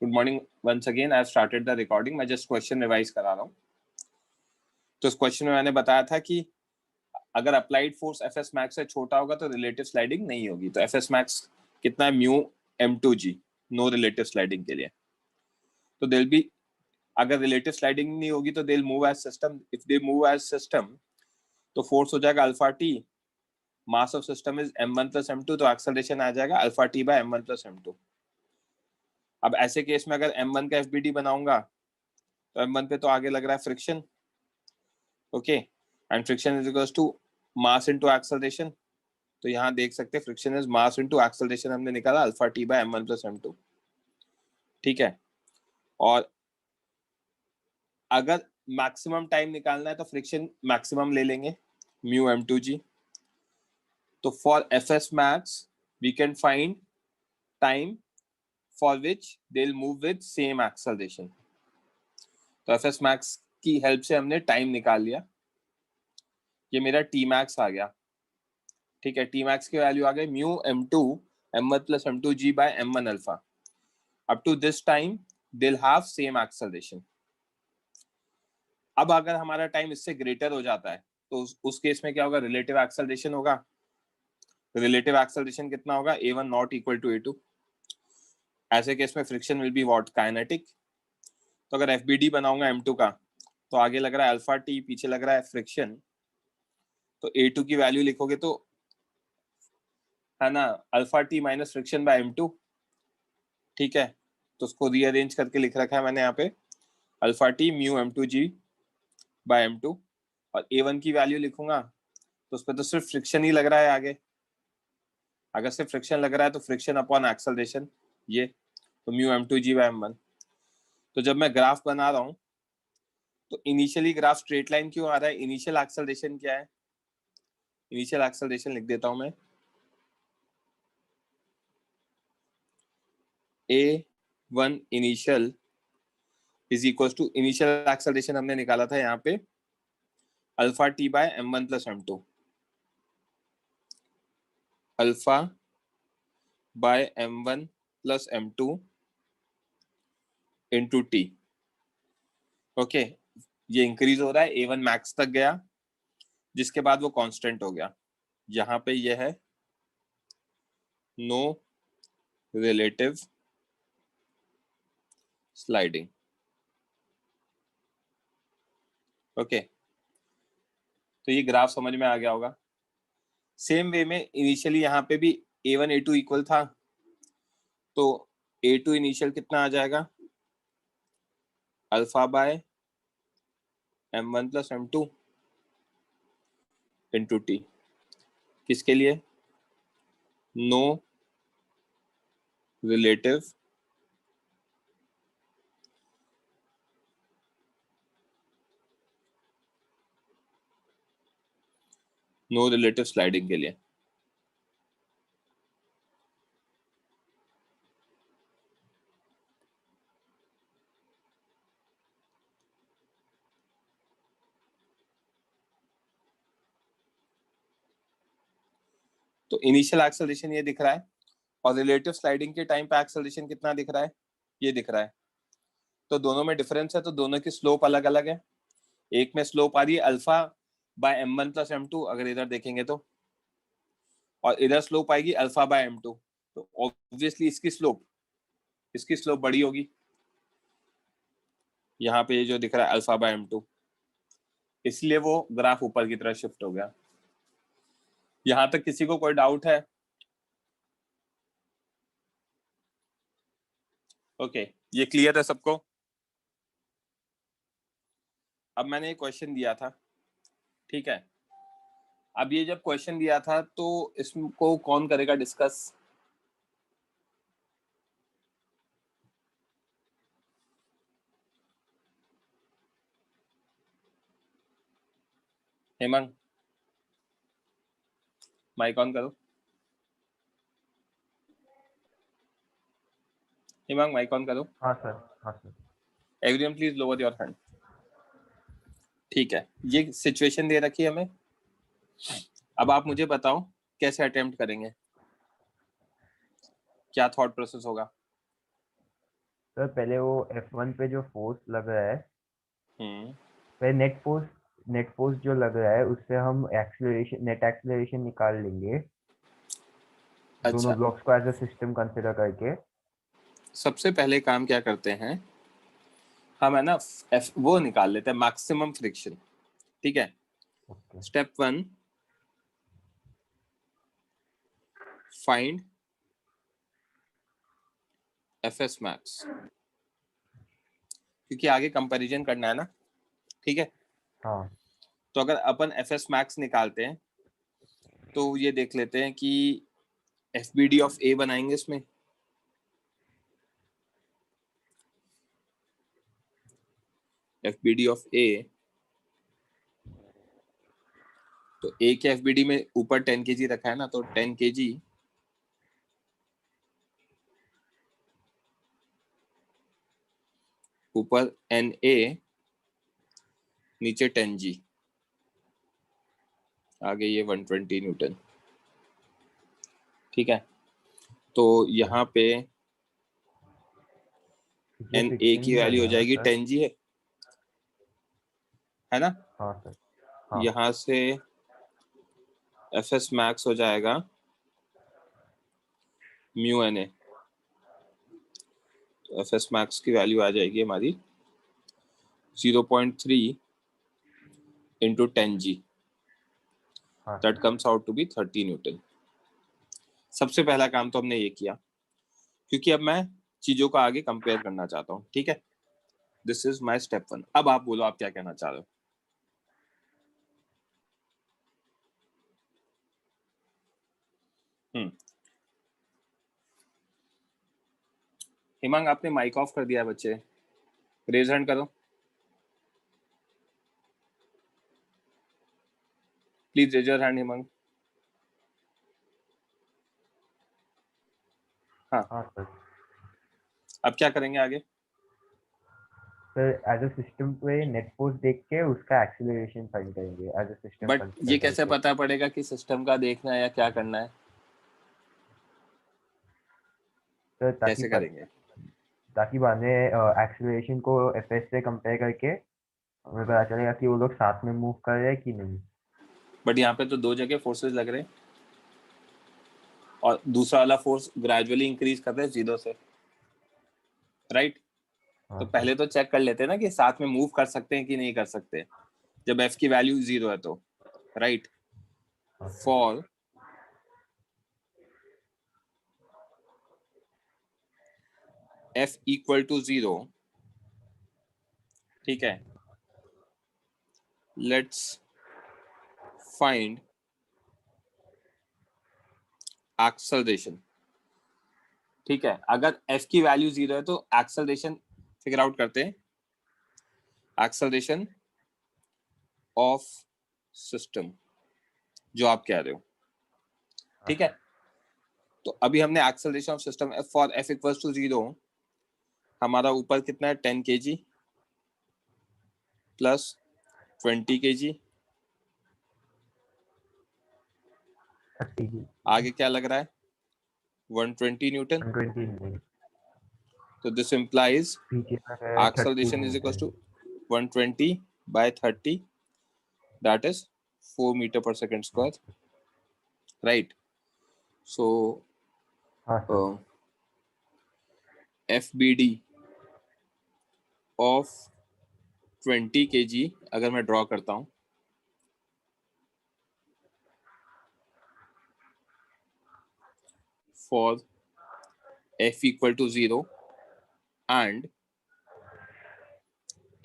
Good morning once again. I started the recording. मैं just question revise करा रहा हूँ। तो इस क्वेश्चन में मैंने बताया था कि अगर applied force F S max से छोटा होगा तो रिलेटिव स्लाइडिंग नहीं होगी। तो एफ एस मैक्स कितना है? Mu m2g, no relative sliding के लिए। तो दिल भी अगर रिलेटिव स्लाइडिंग नहीं होगी तो they'll move as system. If they move as system तो फोर्स हो जाएगा alpha T, mass of system is m1 plus m2, तो एक्सेलरेशन आ जाएगा alpha T by m1 plus m2। अब ऐसे केस में अगर m1 का एफबीडी बनाऊंगा तो m1 पे तो आगे लग रहा है friction, okay, and friction is equals to mass into acceleration. तो यहाँ देख सकते हैं friction is mass into acceleration, हमने निकाला alpha T by m1 plus m2, ठीक है। और अगर मैक्सिमम टाइम निकालना है तो फ्रिक्शन मैक्सिमम ले लेंगे, म्यू m2g। तो for F S max we can find time for which they will move with same acceleration. तो एफ एस मैक्स की हेल्प से हमने टाइम निकाल लिया। ये मेरा टी मैक्स आ गया, ठीक है। टी मैक्स की वैल्यू आ गई mu m2 m1 plus m2g by m1 alpha. Up to this time they will have same acceleration. अब अगर हमारा टाइम इससे ग्रेटर हो जाता है तो उस केस में क्या होगा? रिलेटिव एक्सेलरेशन होगा। रिलेटिव एक्सेलरेशन कितना होगा? a1 not equal to a2। ऐसे केस में friction will be what? Kinetic. तो अगर एफबीडी बनाऊंगा m2 का तो आगे लग रहा है अल्फा टी, पीछे लग रहा है फ्रिक्शन। तो a2 की वैल्यू लिखोगे तो है ना alpha T minus friction by m2, ठीक है। तो उसको रीअरेंज करके लिख रखा है मैंने यहाँ पे alpha T mu m2g bye m2। और a1 की वैल्यू लिखूंगा तो उस पर तो सिर्फ फ्रिक्शन ही लग रहा है आगे। अगर सिर्फ फ्रिक्शन लग रहा है तो फ्रिक्शन अपॉन एक्सेलरेशन, ये तो म्यू m2g बाय m1। तो जब मैं ग्राफ बना रहा हूँ तो इनिशियली ग्राफ स्ट्रेट लाइन क्यों आ रहा है? इनिशियल एक्सेलरेशन क्या है? इनिशियल एक्सेलरेशन लिख देता हूं मैं, a1 initial is equal to initial acceleration हमने निकाला था यहाँ पे alpha T by m1 plus m2, alpha by m1 plus m2 into T, okay. ये इंक्रीज हो रहा है, a1 मैक्स तक गया, जिसके बाद वो कांस्टेंट हो गया। यहाँ पे ये है नो रिलेटिव स्लाइडिंग, ओके। तो ये ग्राफ समझ में आ गया होगा। सेम वे में इनिशियली यहाँ पे भी a1 a2 इक्वल था, तो a2 इनिशियल कितना आ जाएगा? Alpha by m1 plus m2 into T. किसके लिए? नो रिलेटिव स्लाइडिंग के लिए। तो इनिशियल एक्सेलरेशन ये दिख रहा है और रिलेटिव स्लाइडिंग के टाइम पे एक्सेलरेशन कितना दिख रहा है? ये दिख रहा है। तो दोनों में डिफरेंस है, तो दोनों की स्लोप अलग अलग है। एक में स्लोप आ रही है alpha by m1 plus m2 अगर इधर देखेंगे तो, और इधर स्लोप आएगी अल्फा बाय m2। तो ऑब्वियसली इसकी स्लोप बड़ी होगी। यहाँ पे जो दिख रहा है अल्फा बाय m2, इसलिए वो ग्राफ ऊपर की तरफ शिफ्ट हो गया। यहाँ तक किसी को कोई डाउट है? ओके, ये क्लियर है सबको? अब मैंने एक क्वेश्चन दिया था, ठीक है। अब ये जब क्वेश्चन दिया था तो इसको कौन करेगा डिस्कस? हेमंत, माइक ऑन करो। हेमंत, माइक ऑन करो। हाँ सर, हाँ sir. Everyone please lower your hand. ठीक है, ये सिचुएशन दे रखी है हमें। अब आप मुझे बताओ कैसे अटेम्प्ट करेंगे, क्या थॉट प्रोसेस होगा? सर पहले वो F1 पे जो फोर्स लग रहा है, हम्म पहले नेट फोर्स जो लग रहा है उससे हम नेट एक्सेलरेशन निकाल लेंगे, दोनों अच्छा, ब्लॉक्स को एज अ सिस्टम कंसिडर करके। सबसे पहले काम क्या करते हैं हम, है ना, एफ वो निकाल लेते हैं मैक्सिमम फ्रिक्शन। ठीक है, okay. Step 1, find F S max, क्योंकि आगे कंपैरिजन करना है ना। ठीक है, हाँ तो अगर अपन एफ एस मैक्स निकालते हैं तो ये देख लेते हैं कि एफ बी डी ऑफ ए बनाएंगे इसमें। एफ बी डी ऑफ ए, तो ए के एफ बी डी में ऊपर 10 kg रखा है ना, तो 10 kg ऊपर एन ए, नीचे 10 g, आगे ये 120 न्यूटन। ठीक है, तो यहाँ पे ये एन ए फ्रिक्शन की भी वैल्यू हो लगा ना जाएगी सर? 10 g है ना। हाँ सर। हाँ यहाँ से एफ एस मैक्स हो जाएगा म्यू एन ए, तो एफ एस मैक्स की वैल्यू आ जाएगी हमारी 0.3 इंटू 10 g, हाँ that sir. Comes out to be 30 newton. सबसे पहला काम तो हमने ये किया, क्योंकि अब मैं चीजों को आगे कंपेयर करना चाहता हूँ। ठीक है, दिस इज माई स्टेप 1। अब आप बोलो, आप क्या कहना चाह रहे हो। हम्म हिमांग, आपने माइक ऑफ कर दिया है बच्चे, रेज हैंड करो please, raise your hand Himang. हाँ, हाँ सर। अब क्या करेंगे आगे। सर एज अ सिस्टम पे नेट फोर्स देख के उसका एक्सीलरेशन फाइंड करेंगे as a system but consider ये कैसे करके। पता पड़ेगा कि सिस्टम का देखना है या क्या करना है, सर कैसे करेंगे। ताकि बाद में एक्सीलरेशन को एफएस से कंपेयर करके हमें पता चलेगा कि वो लोग साथ में मूव कर रहे हैं कि नहीं। बट यहाँ पे तो दो जगह फोर्सेस लग रहे हैं, और दूसरा वाला फोर्स ग्रेजुअली इंक्रीज कर रहा है 0 से, राइट। हाँ तो सर। पहले तो चेक कर लेते हैं ना कि साथ में मूव कर सकते हैं कि नहीं कर सकते, जब एफ की वैल्यू 0 है तो, राइट। हाँ sir. For F equal to 0, ठीक है, लेट्स फाइंड एक्सेलरेशन। ठीक है, अगर एफ की वैल्यू 0 है तो एक्सेलरेशन फिगर आउट करते हैं, एक्सेलरेशन ऑफ सिस्टम, जो आप कह रहे हो। हाँ ठीक है, सर। तो अभी हमने acceleration of system for F equals to 0, हमारा ऊपर कितना है 10 kg प्लस 20 kg, 30 आगे क्या लग रहा है 120 न्यूटन। 120 नहीं, तो दिस इंप्लाइज पीछे तक है 30 acceleration is equals Newton. to 120 by 30, that is 4 meter per second square, right. So हाँ सर। FBD of 20 kg अगर मैं ड्रॉ करता हूँ, for F equal to 0 and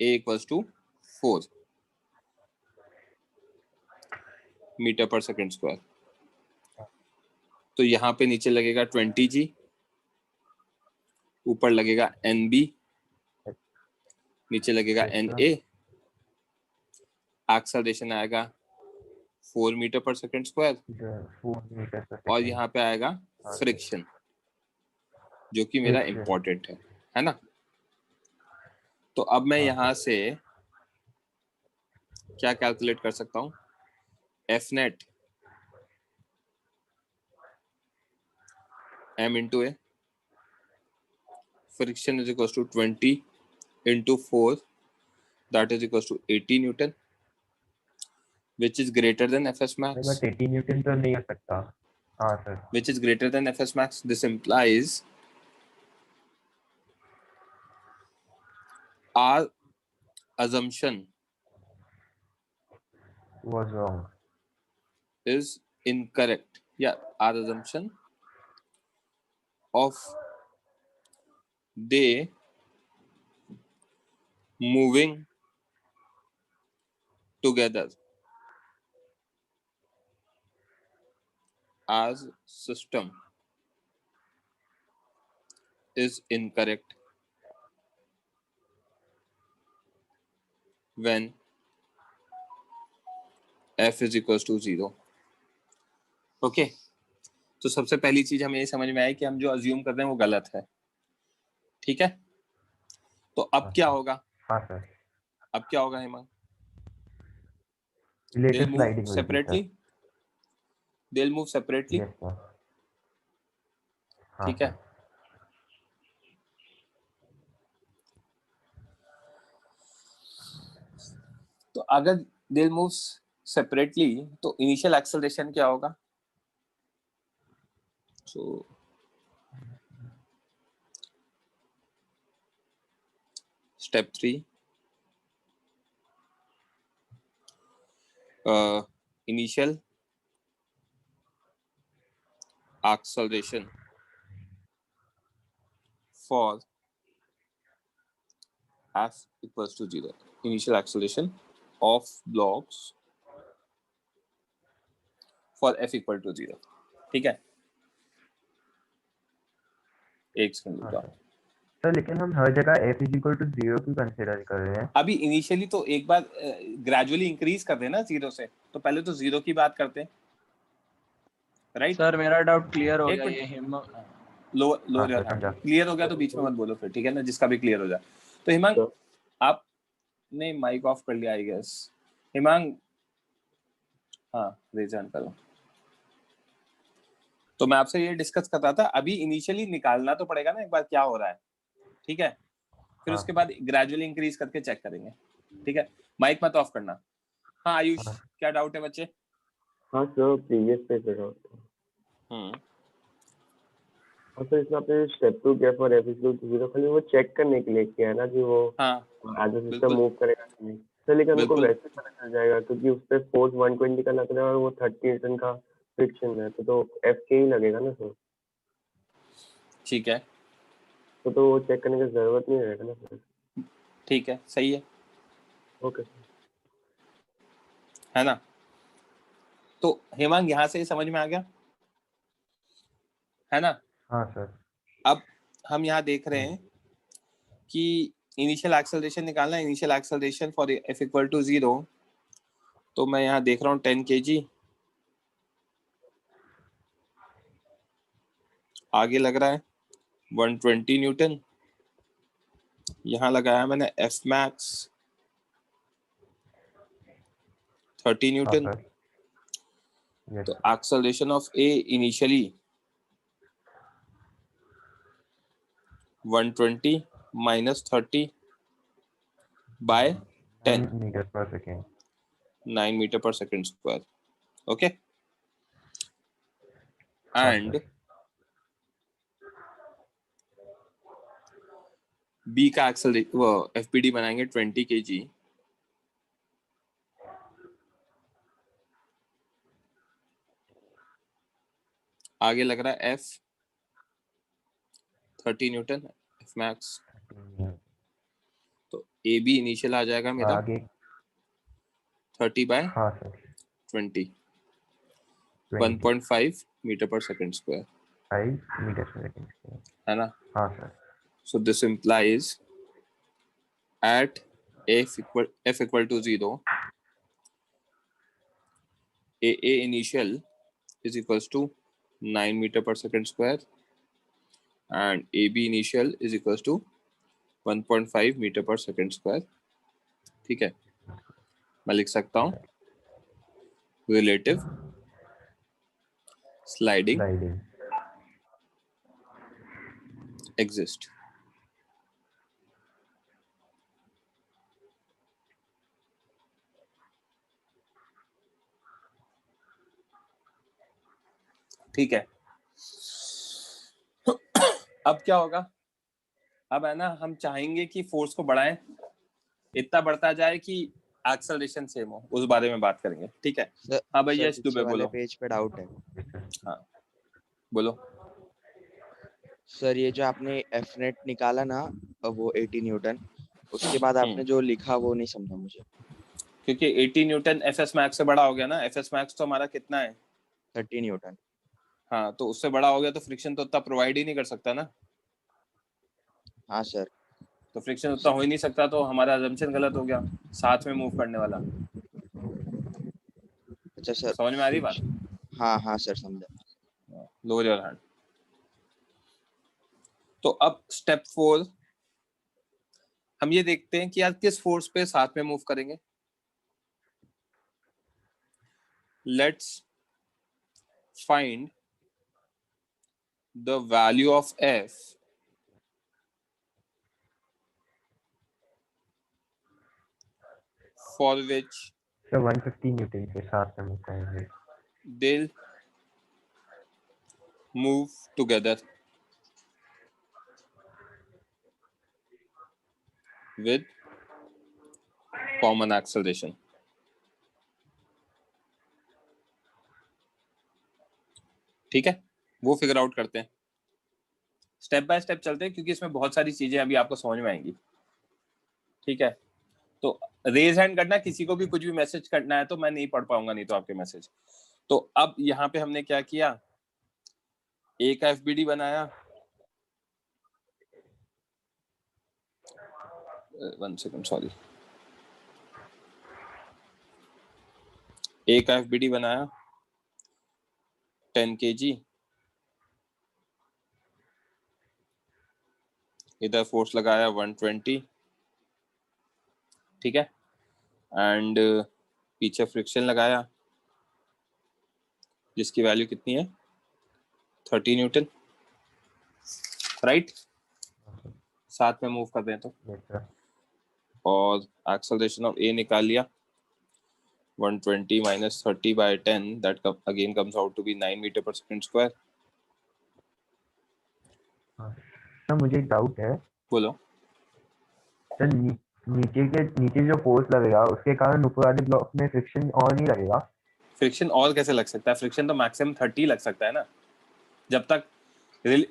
A equals to 4 metre पर सेकेंड स्क्वायर, तो यहाँ पे नीचे लगेगा 20g, ऊपर लगेगा NB, नीचे लगेगा यस सर। NA, एक्सेलरेशन आएगा 4 मीटर पर सेकेंड स्क्वायर, 4 मीटर पर और सेकेंड। यहाँ पे आएगा हाँ सर। फ्रिक्शन, जो कि मेरा फ्रिक्शन। इंपॉर्टेंट है ना। तो अब मैं हाँ यहाँ सर। से क्या कैलकुलेट कर सकता हूँ, F net m into A friction is equals to 20 into 4, that is equals to 80 Newton, which is greater than Fs max. But 80 Newton तो नहीं हो सकता. हाँ sir. Which is greater than Fs max. This implies our assumption was wrong. is incorrect. Yeah, our assumption of they moving together as system is incorrect when f is equals to 0. Okay तो सबसे पहली चीज हमें ये समझ में आई कि हम जो अज्यूम कर रहे हैं वो गलत है. ठीक है, तो अब क्या होगा? हाँ सर. अब क्या होगा Hemant? Relative They'll move sliding will be, separately. sir. They'll move separately. Yes sir. हाँ ठीक है. सर. तो अगर they'll move separately तो initial acceleration क्या होगा? So step 3, initial acceleration for f equals to 0. Initial acceleration of blocks for f equal to 0. ठीक है, एक सेकंड रुको. सर लेकिन हम हर जगह f is equal to 0 क्यों कंसीडर कर रहे हैं? अभी इनिशियली तो एक बार ग्रेजुअली इंक्रीज कर देना 0 से, तो पहले तो 0 की बात करते हैं, राइट? सर मेरा डाउट क्लियर हो एक गया. मिनट. ये हिम्मत लोअर योर हैंड. क्लियर हो गया तो बीच में मत बोलो फिर, ठीक है ना, जिसका भी क्लियर हो जाए. तो हिमांग आपने माइक ऑफ कर लिया आई गेस. हिमांग हाँ रेज हैंड करो. तो मैं आपसे ये डिस्कस कर रहा था, अभी इनिशियली निकालना तो पड़ेगा ना एक बार क्या हो रहा है, ठीक है, फिर उसके बाद ग्रेजुअली इंक्रीज करके चेक करेंगे. ठीक है, माइक मत ऑफ करना. हाँ आयुष, क्या डाउट है बच्चे? हाँ सर, प्रीवियस पे कर रहा हूँ. हाँ सर, इसमें आपने स्टेप 2 किया for F is equal to 0, खाली वो चेक करने के लिए किया है ना कि वो एज अ सिस्टम मूव करेगा कि नहीं. सर लेकिन हमको वैसे पता चल जाएगा क्योंकि उस पे फोर्स 120 का लग रहा है और वो 30 न्यूटन का फ्रिक्शन है, तो एफ के ही लगेगा ना सर. ठीक है, तो वो चेक करने की जरूरत नहीं रहेगा ना सर. ठीक है, सही है. ओके है ना. तो हेमांग यहाँ से समझ में आ गया है ना? हाँ सर. अब हम यहाँ देख रहे हैं कि इनिशियल एक्सेलरेशन निकालना है. Initial acceleration for F equal to 0, तो मैं यहाँ देख रहा हूँ 10 kg. आगे लग रहा है 120 न्यूटन. यहाँ लगाया मैंने एफ मैक्स 30 न्यूटन. तो acceleration of A initially 120 minus 30 by 10 meters per second. 9 meter per second square. Okay, and B का एक्सेलरेशन वो FPD बनाएंगे 20 kg. आगे लग रहा है F 30 न्यूटन F मैक्स. तो AB इनिशियल आ जाएगा मेरा 30 by 20, 1.5 metre per second square. 5 meters per second square. है ना? हाँ sir. So this implies at f equal to 0, AA initial is equals to 9 meter per second square and AB initial is equals to 1.5 meter per second square. ठीक है, मैं लिख सकता हूँ relative sliding exist. ठीक है। अब क्या होगा, अब है ना हम चाहेंगे कि फोर्स को बढ़ाएं, इतना बढ़ता जाए कि एक्सेलरेशन सेम हो, उस बारे में बात करेंगे। ठीक है। हाँ भैया दुबे बोलो। पेज पे डाउट है। हाँ बोलो सर, ये जो आपने एफ नेट निकाला ना, वो 80 न्यूटन, उसके बाद आपने जो लिखा वो नहीं समझा मुझे। क्योंकि 80 न्यूटन एफ एस मैक्स से बड़ा हो गया ना। एफ एस मैक्स तो हमारा कितना है, 30 न्यूटन। हाँ तो उससे बड़ा हो गया तो फ्रिक्शन तो उतना प्रोवाइड ही नहीं कर सकता ना। हाँ सर। तो फ्रिक्शन उतना हो ही नहीं सकता, तो हमारा अजम्पशन गलत हो गया, साथ में मूव करने वाला। अच्छा सर, समझ में आ रही बात? हाँ हाँ सर समझा। Lower your hand. तो अब स्टेप 4 हम ये देखते हैं कि यार किस फोर्स पे साथ में मूव करेंगे। Let's find the value of F for which 150 Newton के साथ में मूव करेंगे। they'll move together with common acceleration। ठीक है, वो फिगर आउट करते हैं, स्टेप बाय स्टेप चलते हैं, क्योंकि इसमें बहुत सारी चीजें अभी आपको समझ में आएंगी। ठीक है, तो रेज हैंड करना, किसी को भी कुछ भी मैसेज करना है तो मैं नहीं पढ़ पाऊंगा नहीं तो आपके मैसेज। तो अब यहाँ पे हमने क्या किया, ए का एफबीडी बनाया, 1 सेकंड सॉरी, ए का एफबीडी बनाया 10 kg, इधर फोर्स लगाया 120, ठीक है, एंड पीछे फ्रिक्शन लगाया जिसकी वैल्यू कितनी है 30 न्यूटन, राइट। साथ में मूव कर दें तो, और एक्सेलरेशन ऑफ ए निकाल लिया 120 minus 30 by 10, that again comes out to be 9 meter per second square। Sir मुझे एक डाउट है। बोलो। सर नीचे जो फोर्स लगेगा उसके कारण ऊपर वाले ब्लॉक में फ्रिक्शन और नहीं लगेगा? फ्रिक्शन और कैसे लग सकता है, फ्रिक्शन तो मैक्सिमम 30 लग सकता है ना, जब तक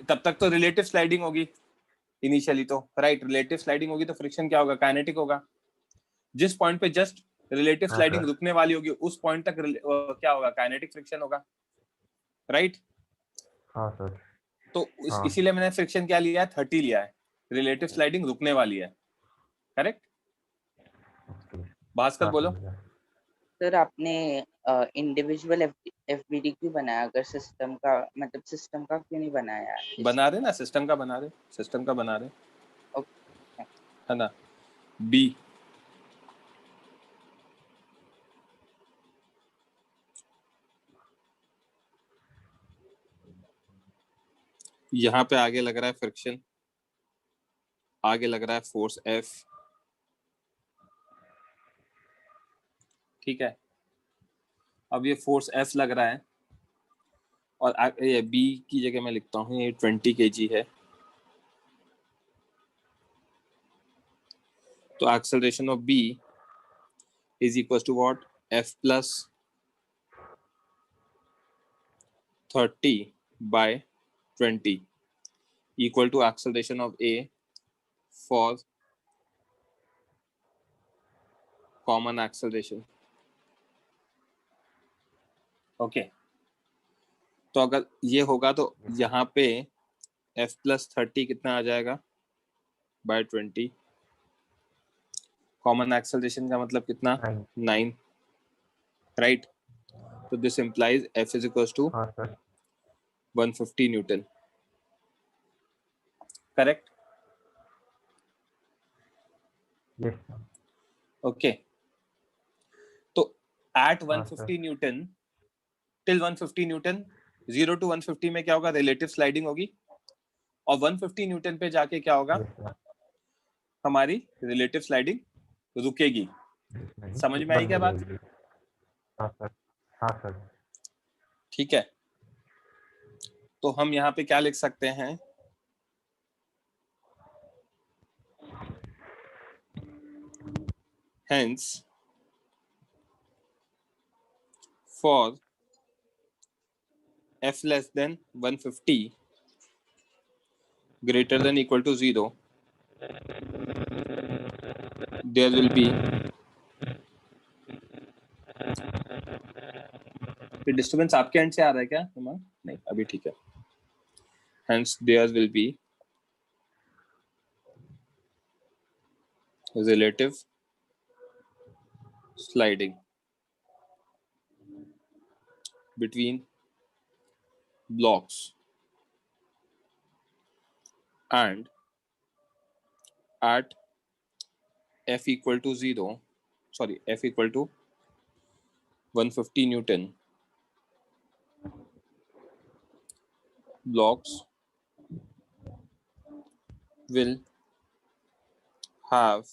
तब तक तो रिलेटिव स्लाइडिंग होगी इनिशियली तो, राइट। रिलेटिव स्लाइडिंग होगी तो फ्रिक्शन क्या होगा, काइनेटिक होगा। जिस पॉइंट पे जस्ट रिलेटिव स्लाइडिंग रुकने वाली होगी उस पॉइंट तक क्या होगा, काइनेटिक फ्रिक्शन होगा, राइट। हाँ सर। तो इसीलिए मैंने फ्रिक्शन क्या लिया है, 30 लिया है, रिलेटिव स्लाइडिंग रुकने वाली है, करेक्ट। भास्कर बोलो। सर आपने इंडिविजुअल एफबीडी क्यों बनाया, अगर सिस्टम का मतलब सिस्टम का क्यों नहीं बनाया? बना रहे ना, सिस्टम का बना रहे, सिस्टम का बना रहे, ओके है ना। बी यहाँ पे आगे लग रहा है फ्रिक्शन, आगे लग रहा है फोर्स एफ, ठीक है। अब ये फोर्स एफ लग रहा है और ये बी की जगह मैं लिखता हूँ ये 20 kg है, तो acceleration of B is equal to what, F plus 30 by 20 equal to acceleration of A for common acceleration। Okay तो अगर ये होगा तो यहाँ पे f प्लस 30 कितना आ जाएगा बाय 20, कॉमन एक्सेलरेशन का मतलब कितना 9, राइट। तो this implies f is equal to 150 newton, correct. Okay तो at 150 newton till 150 newton 0 to 150 में क्या होगा, रिलेटिव स्लाइडिंग होगी, और 150 न्यूटन पे जाके क्या होगा, हमारी रिलेटिव स्लाइडिंग रुकेगी। समझ में आई क्या बात? हाँ सर। हाँ सर। ठीक है, तो हम यहाँ पे क्या लिख सकते हैं, hence for f less than 150 greater than equal to 0 there will be, disturbance आपके एंड से आ रहा है क्या हिमांग? नहीं अभी ठीक है। hence there will be relative sliding between blocks and at f equal to 150 Newton, blocks will have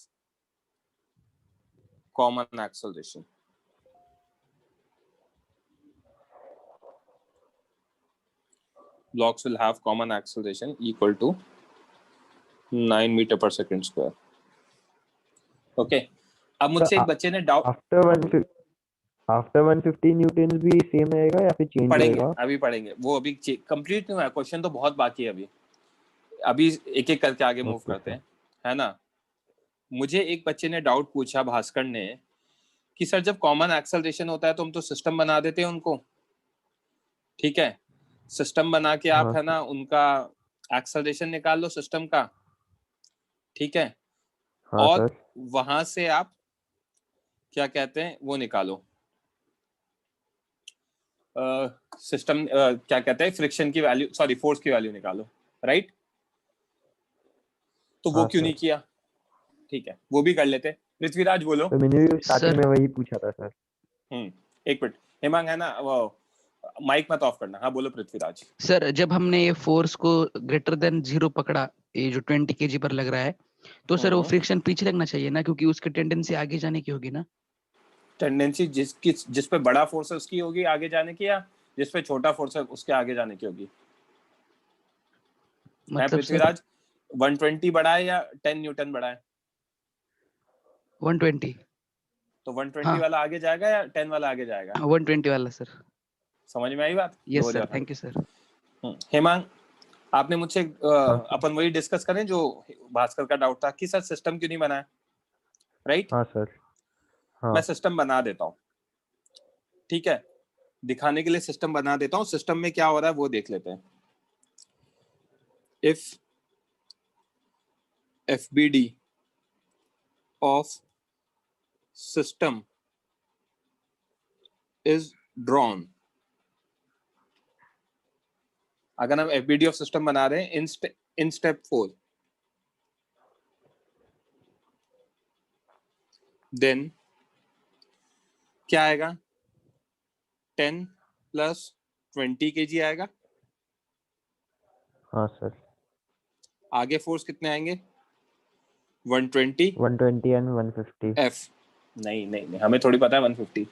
common acceleration. Blocks will have common acceleration equal to 9 meter per second square. Okay. अब मुझसे एक बच्चे ने doubt, after 150 Newton भी same रहेगा या फिर change पढ़ेंगे होगा? अभी पढ़ेंगे, वो अभी कंप्लीट नहीं हुआ है, क्वेश्चन तो बहुत बाकी है अभी एक एक करके आगे मूव करते हैं, है ना। मुझे एक बच्चे ने डाउट पूछा, भास्कर ने, कि सर जब कॉमन एक्सेलरेशन होता है तो हम तो सिस्टम बना देते हैं उनको, ठीक है, सिस्टम बना के आप, है ना, उनका एक्सेलरेशन निकाल लो सिस्टम का, ठीक है, और वहां से आप क्या कहते हैं वो निकालो, सिस्टम क्या कहते हैं, फ्रिक्शन की वैल्यू, सॉरी फोर्स की वैल्यू निकालो, राइट। तो वो क्यों नहीं किया? ठीक है, वो भी कर लेते। पृथ्वीराज बोलो। तो मैंने भी स्टार्टिंग में वही पूछा था सर। एक मिनट हेमांग, है ना, वो माइक मत ऑफ करना। हाँ बोलो पृथ्वीराज। सर जब हमने ये फोर्स को ग्रेटर देन 0 पकड़ा, ये जो 20 kg पर लग रहा है, तो सर वो फ्रिक्शन पीछे लगना चाहिए ना, क्योंकि उसकी टेंडेंसी आगे जाने की होगी ना। टेंडेंसी जिस पे बड़ा फोर्स है उसकी होगी आगे जाने की, या जिस पे छोटा फोर्स है उसके आगे जाने की होगी? मतलब पृथ्वीराज 120 बड़ा है या 10 न्यूटन बड़ा है? 120। तो 120 वाला आगे जाएगा या 10 वाला आगे जाएगा? 120 वाला सर। समझ में आई बात? Yes sir, thank you sir. Hemang, आपने मुझसे अपन वही डिस्कस करें जो भास्कर का डाउट था कि सर सिस्टम क्यों नहीं बनाया, राइट? हाँ सर। हाँ। मैं सिस्टम बना देता हूँ, ठीक है, दिखाने के लिए सिस्टम बना देता हूँ। सिस्टम में क्या हो रहा है वो देख लेते हैं। If FBD of system is drawn, अगर हम FBD of system बना रहे हैं in step 4, then क्या आएगा? 10 plus 20 kg आएगा। हाँ सर। आगे फोर्स कितने आएंगे? 120 एंड 150 F। नहीं, हमें थोड़ी पता है 150।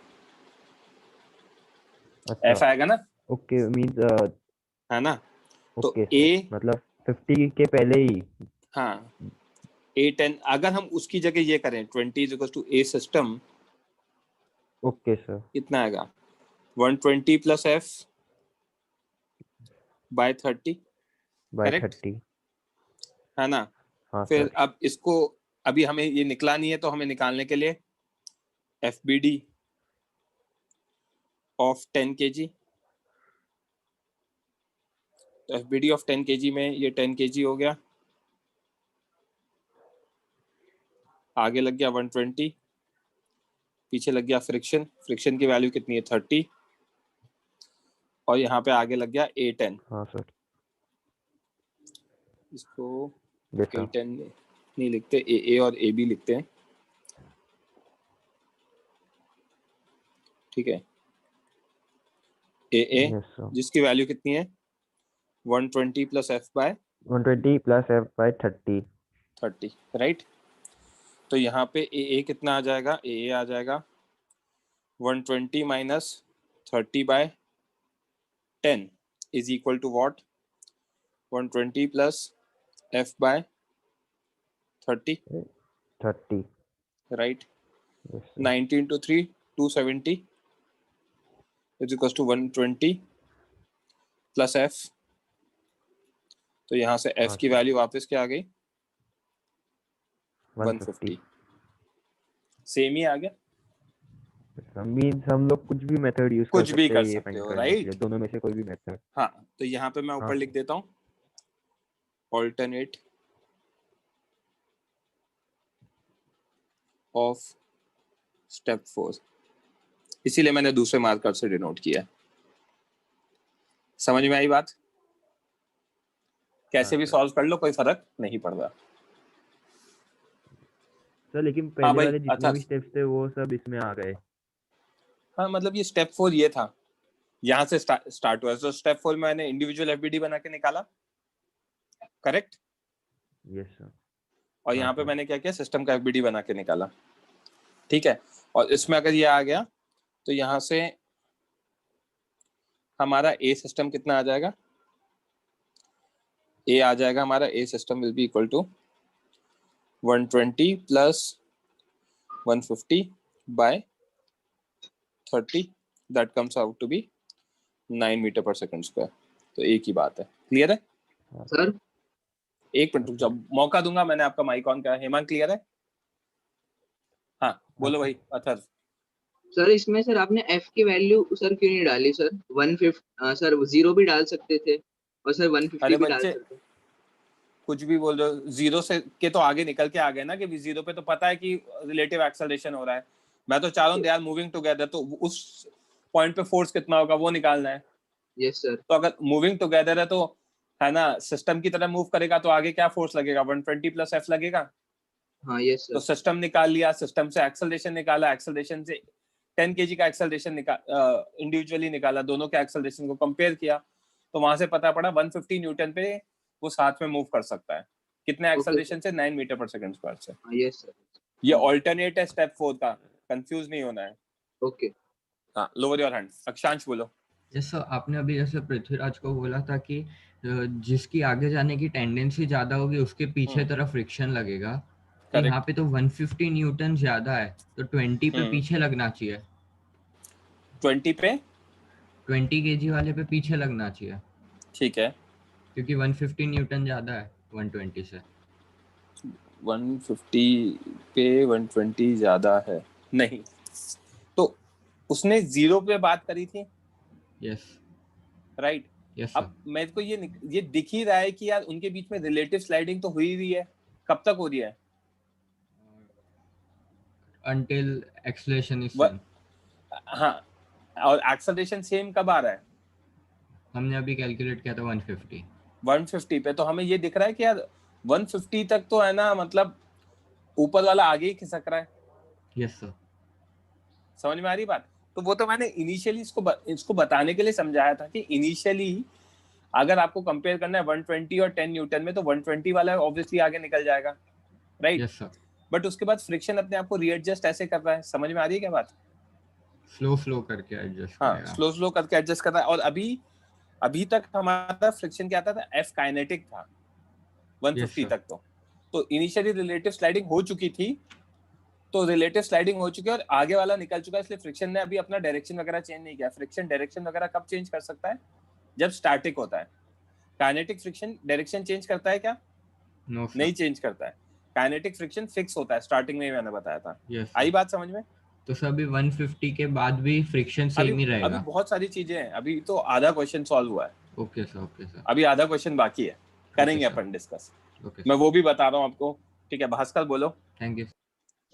अच्छा। F आएगा ना? ओके, मींस है ना? तो A मतलब 50 के पहले ही। हाँ, A10, अगर हम उसकी जगह ये करें 20 is equals to A system, okay sir. कितना आएगा? 120 plus F by 30, करेक्ट है ना? हाँ फिर सर। अब इसको, अभी हमें ये निकला नहीं है तो हमें निकालने के लिए FBD of 10 kg, तो FBD of 10 kg में ये 10 kg हो गया, आगे लग गया 120, पीछे लग गया फ्रिक्शन की वैल्यू कितनी है? 30, और यहाँ पे आगे लग गया A10। हाँ सर। इसको A10 नहीं लिखते, AA और AB लिखते हैं, ठीक है। AA जिसकी वैल्यू कितनी है? 120 plus F by 30, राइट। तो यहाँ पे AA कितना आ जाएगा? AA आ जाएगा 120 minus 30 by 10 is equal to what? 120 plus f by 30 right. Yes, sir. 90 into 3 270 is equals to 120 plus f. तो यहाँ से f की वैल्यू वापस क्या आ गई 150. सेम ही आ गया. हम लोग कुछ भी मेथड यूज कुछ भी कर ये सकते find हो करने के लिए, राइट. दोनों में से कोई भी मेथड. हाँ तो यहाँ पे मैं ऊपर लिख देता हूँ alternate of step 4. इसीलिए मैंने दूसरे मार्कर से डिनोट किया. समझ में आई बात. कैसे भी सॉल्व कर लो कोई फर्क नहीं पड़ रहा. सर लेकिन पहले भाई, वाले जितने अच्छा. भी स्टेप्स थे वो सब इसमें आ गए. हाँ मतलब ये स्टेप 4 ये था, यहाँ से स्टार्ट हुआ. तो स्टेप 4 में मैंने इंडिविजुअल एफबीडी बना के निकाला. करेक्ट. Yes sir. और यहाँ पे मैंने क्या किया सिस्टम का एफबीडी बना के निकाला. ठीक है. और इसमें अगर ये आ गया तो यहाँ से हमारा ए सिस्टम कितना आ जाएगा. ए आ जाएगा हमारा A system will be equal to 120 plus 150 by 30 that comes out to be 9 metre per second square. तो एक ही बात है. क्लियर है सर. एक मिनट जब मौका दूंगा. मैंने आपका माइक ऑन किया. हेमंत क्लियर है. हाँ बोलो भाई. अथर सर इसमें सर आपने f की वैल्यू सर क्यों नहीं डाली सर. 150 सर 0 भी डाल सकते थे और सर 150 भी डाल सकते. कुछ भी बोल रहे हो. 0 से के तो आगे निकल के आ गए ना कि 0 पे तो पता है कि रिलेटिव एक्सेलरेशन हो रहा है. मैं तो चाह रहा हूँ दे आर मूविंग टुगेदर. तो उस पॉइंट पे फोर्स कितना होगा वो निकालना है. Yes sir. तो अगर मूविंग टुगेदर है तो है ना सिस्टम की तरह मूव करेगा तो आगे क्या फोर्स लगेगा 120 प्लस f लगेगा. हाँ यस सर. तो सिस्टम निकाल लिया. सिस्टम से एक्सेलरेशन निकाला. एक्सेलरेशन से 10 kg का एक्सेलरेशन इंडिविजुअली निकाला. दोनों के एक्सेलरेशन को कंपेयर किया तो वहां से पता पड़ा 150 न्यूटन पे वो साथ में मूव कर सकता है. कितने एक्सेलरेशन से 9 मीटर पर सेकंड स्क्वायर से. Yes sir. ये ऑल्टरनेट है स्टेप 4 का. कंफ्यूज नहीं होना है. ओके. हाँ लोअर योर हैंड. अक्षांश बोलो. Yes sir. आपने अभी जैसे पृथ्वीराज को बोला था कि जिसकी आगे जाने की टेंडेंसी ज्यादा होगी उसके पीछे तरफ फ्रिक्शन लगेगा. तो यहाँ पे तो 150 न्यूटन ज्यादा है तो 20 पे पीछे लगना चाहिए. 20 पे 20 kg वाले पे पीछे लगना चाहिए. ठीक है. क्योंकि 150 न्यूटन ज्यादा है 120 से. 150 पे 120 ज्यादा है नहीं. तो उसने 0 पे बात करी थी. Yes right. अब मेरे को ये दिख ही रहा है कि यार उनके बीच में रिलेटिव स्लाइडिंग तो हुई हुई है. कब तक हो रही है. until acceleration is same. हाँ और एक्सेलरेशन सेम कब आ रहा है. हमने अभी कैलकुलेट किया था 150 पे. तो हमें ये दिख रहा है कि यार 150 तक तो है ना मतलब ऊपर वाला आगे ही खिसक रहा है. Yes sir. समझ में आ रही बात. तो वो तो मैंने इनिशियली इसको बताने के लिए समझाया था कि इनिशियली अगर आपको कंपेयर करना है 120 और 10 न्यूटन में तो 120 वाला ऑब्वियसली आगे निकल जाएगा. राइट. Yes sir. बट उसके बाद फ्रिक्शन अपने आप को रीएडजस्ट ऐसे कर रहा है. समझ में आ रही है क्या बात. स्लो करके एडजस्ट. हाँ स्लो करके एडजस्ट कर रहा है. और अभी तक हमारा फ्रिक्शन क्या आता था एफ काइनेटिक था 150 तक. तो इनिशियली रिलेटिव स्लाइडिंग हो चुकी थी. तो रिलेटिव स्लाइडिंग हो चुकी है और आगे वाला निकल चुका है. इसलिए फ्रिक्शन ने अभी अपना डायरेक्शन वगैरह चेंज नहीं किया. फ्रिक्शन डायरेक्शन वगैरह कब चेंज कर सकता है जब स्टैटिक होता है. काइनेटिक फ्रिक्शन डायरेक्शन चेंज करता है क्या. नहीं चेंज करता है. काइनेटिक फ्रिक्शन फिक्स होता है. स्टार्टिंग में मैंने बताया था. आई बात समझ में. तो सभी 150 के बाद भी फ्रिक्शन सेम ही रहेगा. अभी बहुत सारी चीजें हैं. अभी तो आधा क्वेश्चन सॉल्व हुआ है. Okay sir. अभी आधा क्वेश्चन बाकी है. करेंगे अपन डिस्कस. मैं वो भी बता रहा हूँ आपको. ठीक है भास्कर बोलो. Thank you.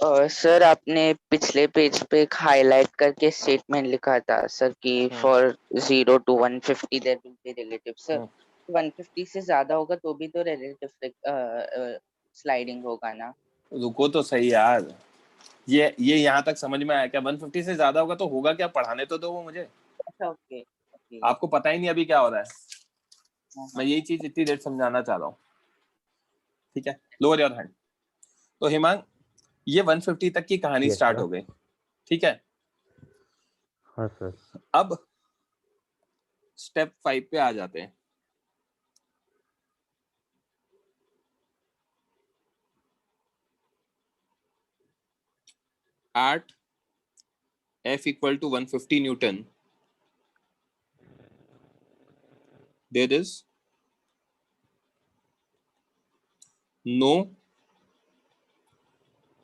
सर आपने पिछले पेज पे एक हाईलाइट करके स्टेटमेंट लिखा था सर कि for 0 to 150 there will be relative. Sir 150 से ज्यादा होगा तो भी तो रिलेटिव स्लाइडिंग होगा ना. रुको तो सही यार. ये यहाँ तक समझ में आया क्या. 150 से ज्यादा होगा तो होगा क्या. पढ़ाने तो दो वो मुझे. अच्छा ओके. आपको पता ही नहीं अभी क्या हो रहा है. मैं यही चीज इतनी देर समझाना चाह रहा हूँ. ठीक है. Lower your hand. तो हिमांग ये 150 तक की कहानी स्टार्ट हो गई. ठीक है. हाँ सर. अब स्टेप 5 पे आ जाते हैं. at F equal to 150 Newton, there is no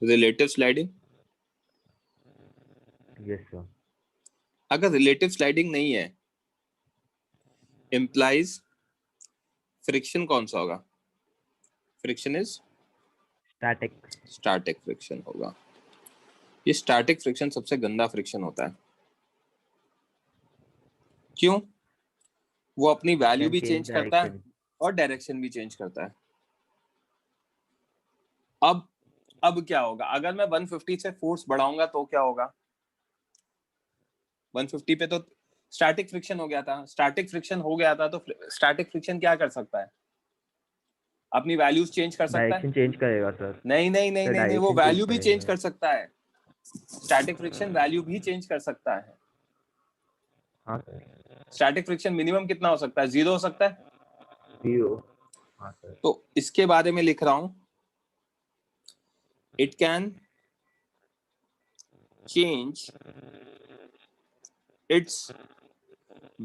relative sliding. Yes sir. अगर रिलेटिव स्लाइडिंग नहीं है, implies फ्रिक्शन कौन सा होगा? फ्रिक्शन इज स्टैटिक फ्रिक्शन होगा। ये स्टैटिक फ्रिक्शन सबसे गंदा फ्रिक्शन होता है। क्यों? वो अपनी वैल्यू भी चेंज करता है और डायरेक्शन भी चेंज करता है। अब क्या होगा? अगर मैं 150 से फोर्स बढ़ाऊंगा तो क्या होगा? 150 पे तो स्टैटिक फ्रिक्शन हो गया था। स्टैटिक फ्रिक्शन हो गया था तो स्टैटिक फ्रिक्शन क्या कर सकता है? अपनी वैल्यूज चेंज कर सकता है। डायरेक्शन चेंज करेगा सर। नहीं, वो वैल्यू भी चेंज कर सकता है। स्टैटिक फ्रिक्शन वैल्यू भी चेंज कर सकता है। हाँ स्टैटिक फ्रिक्शन मिनिमम कितना हो सकता है? 0 हो सकता है। 0। हाँ सर। तो इसके बारे में लिख रहा हूं, it can change it's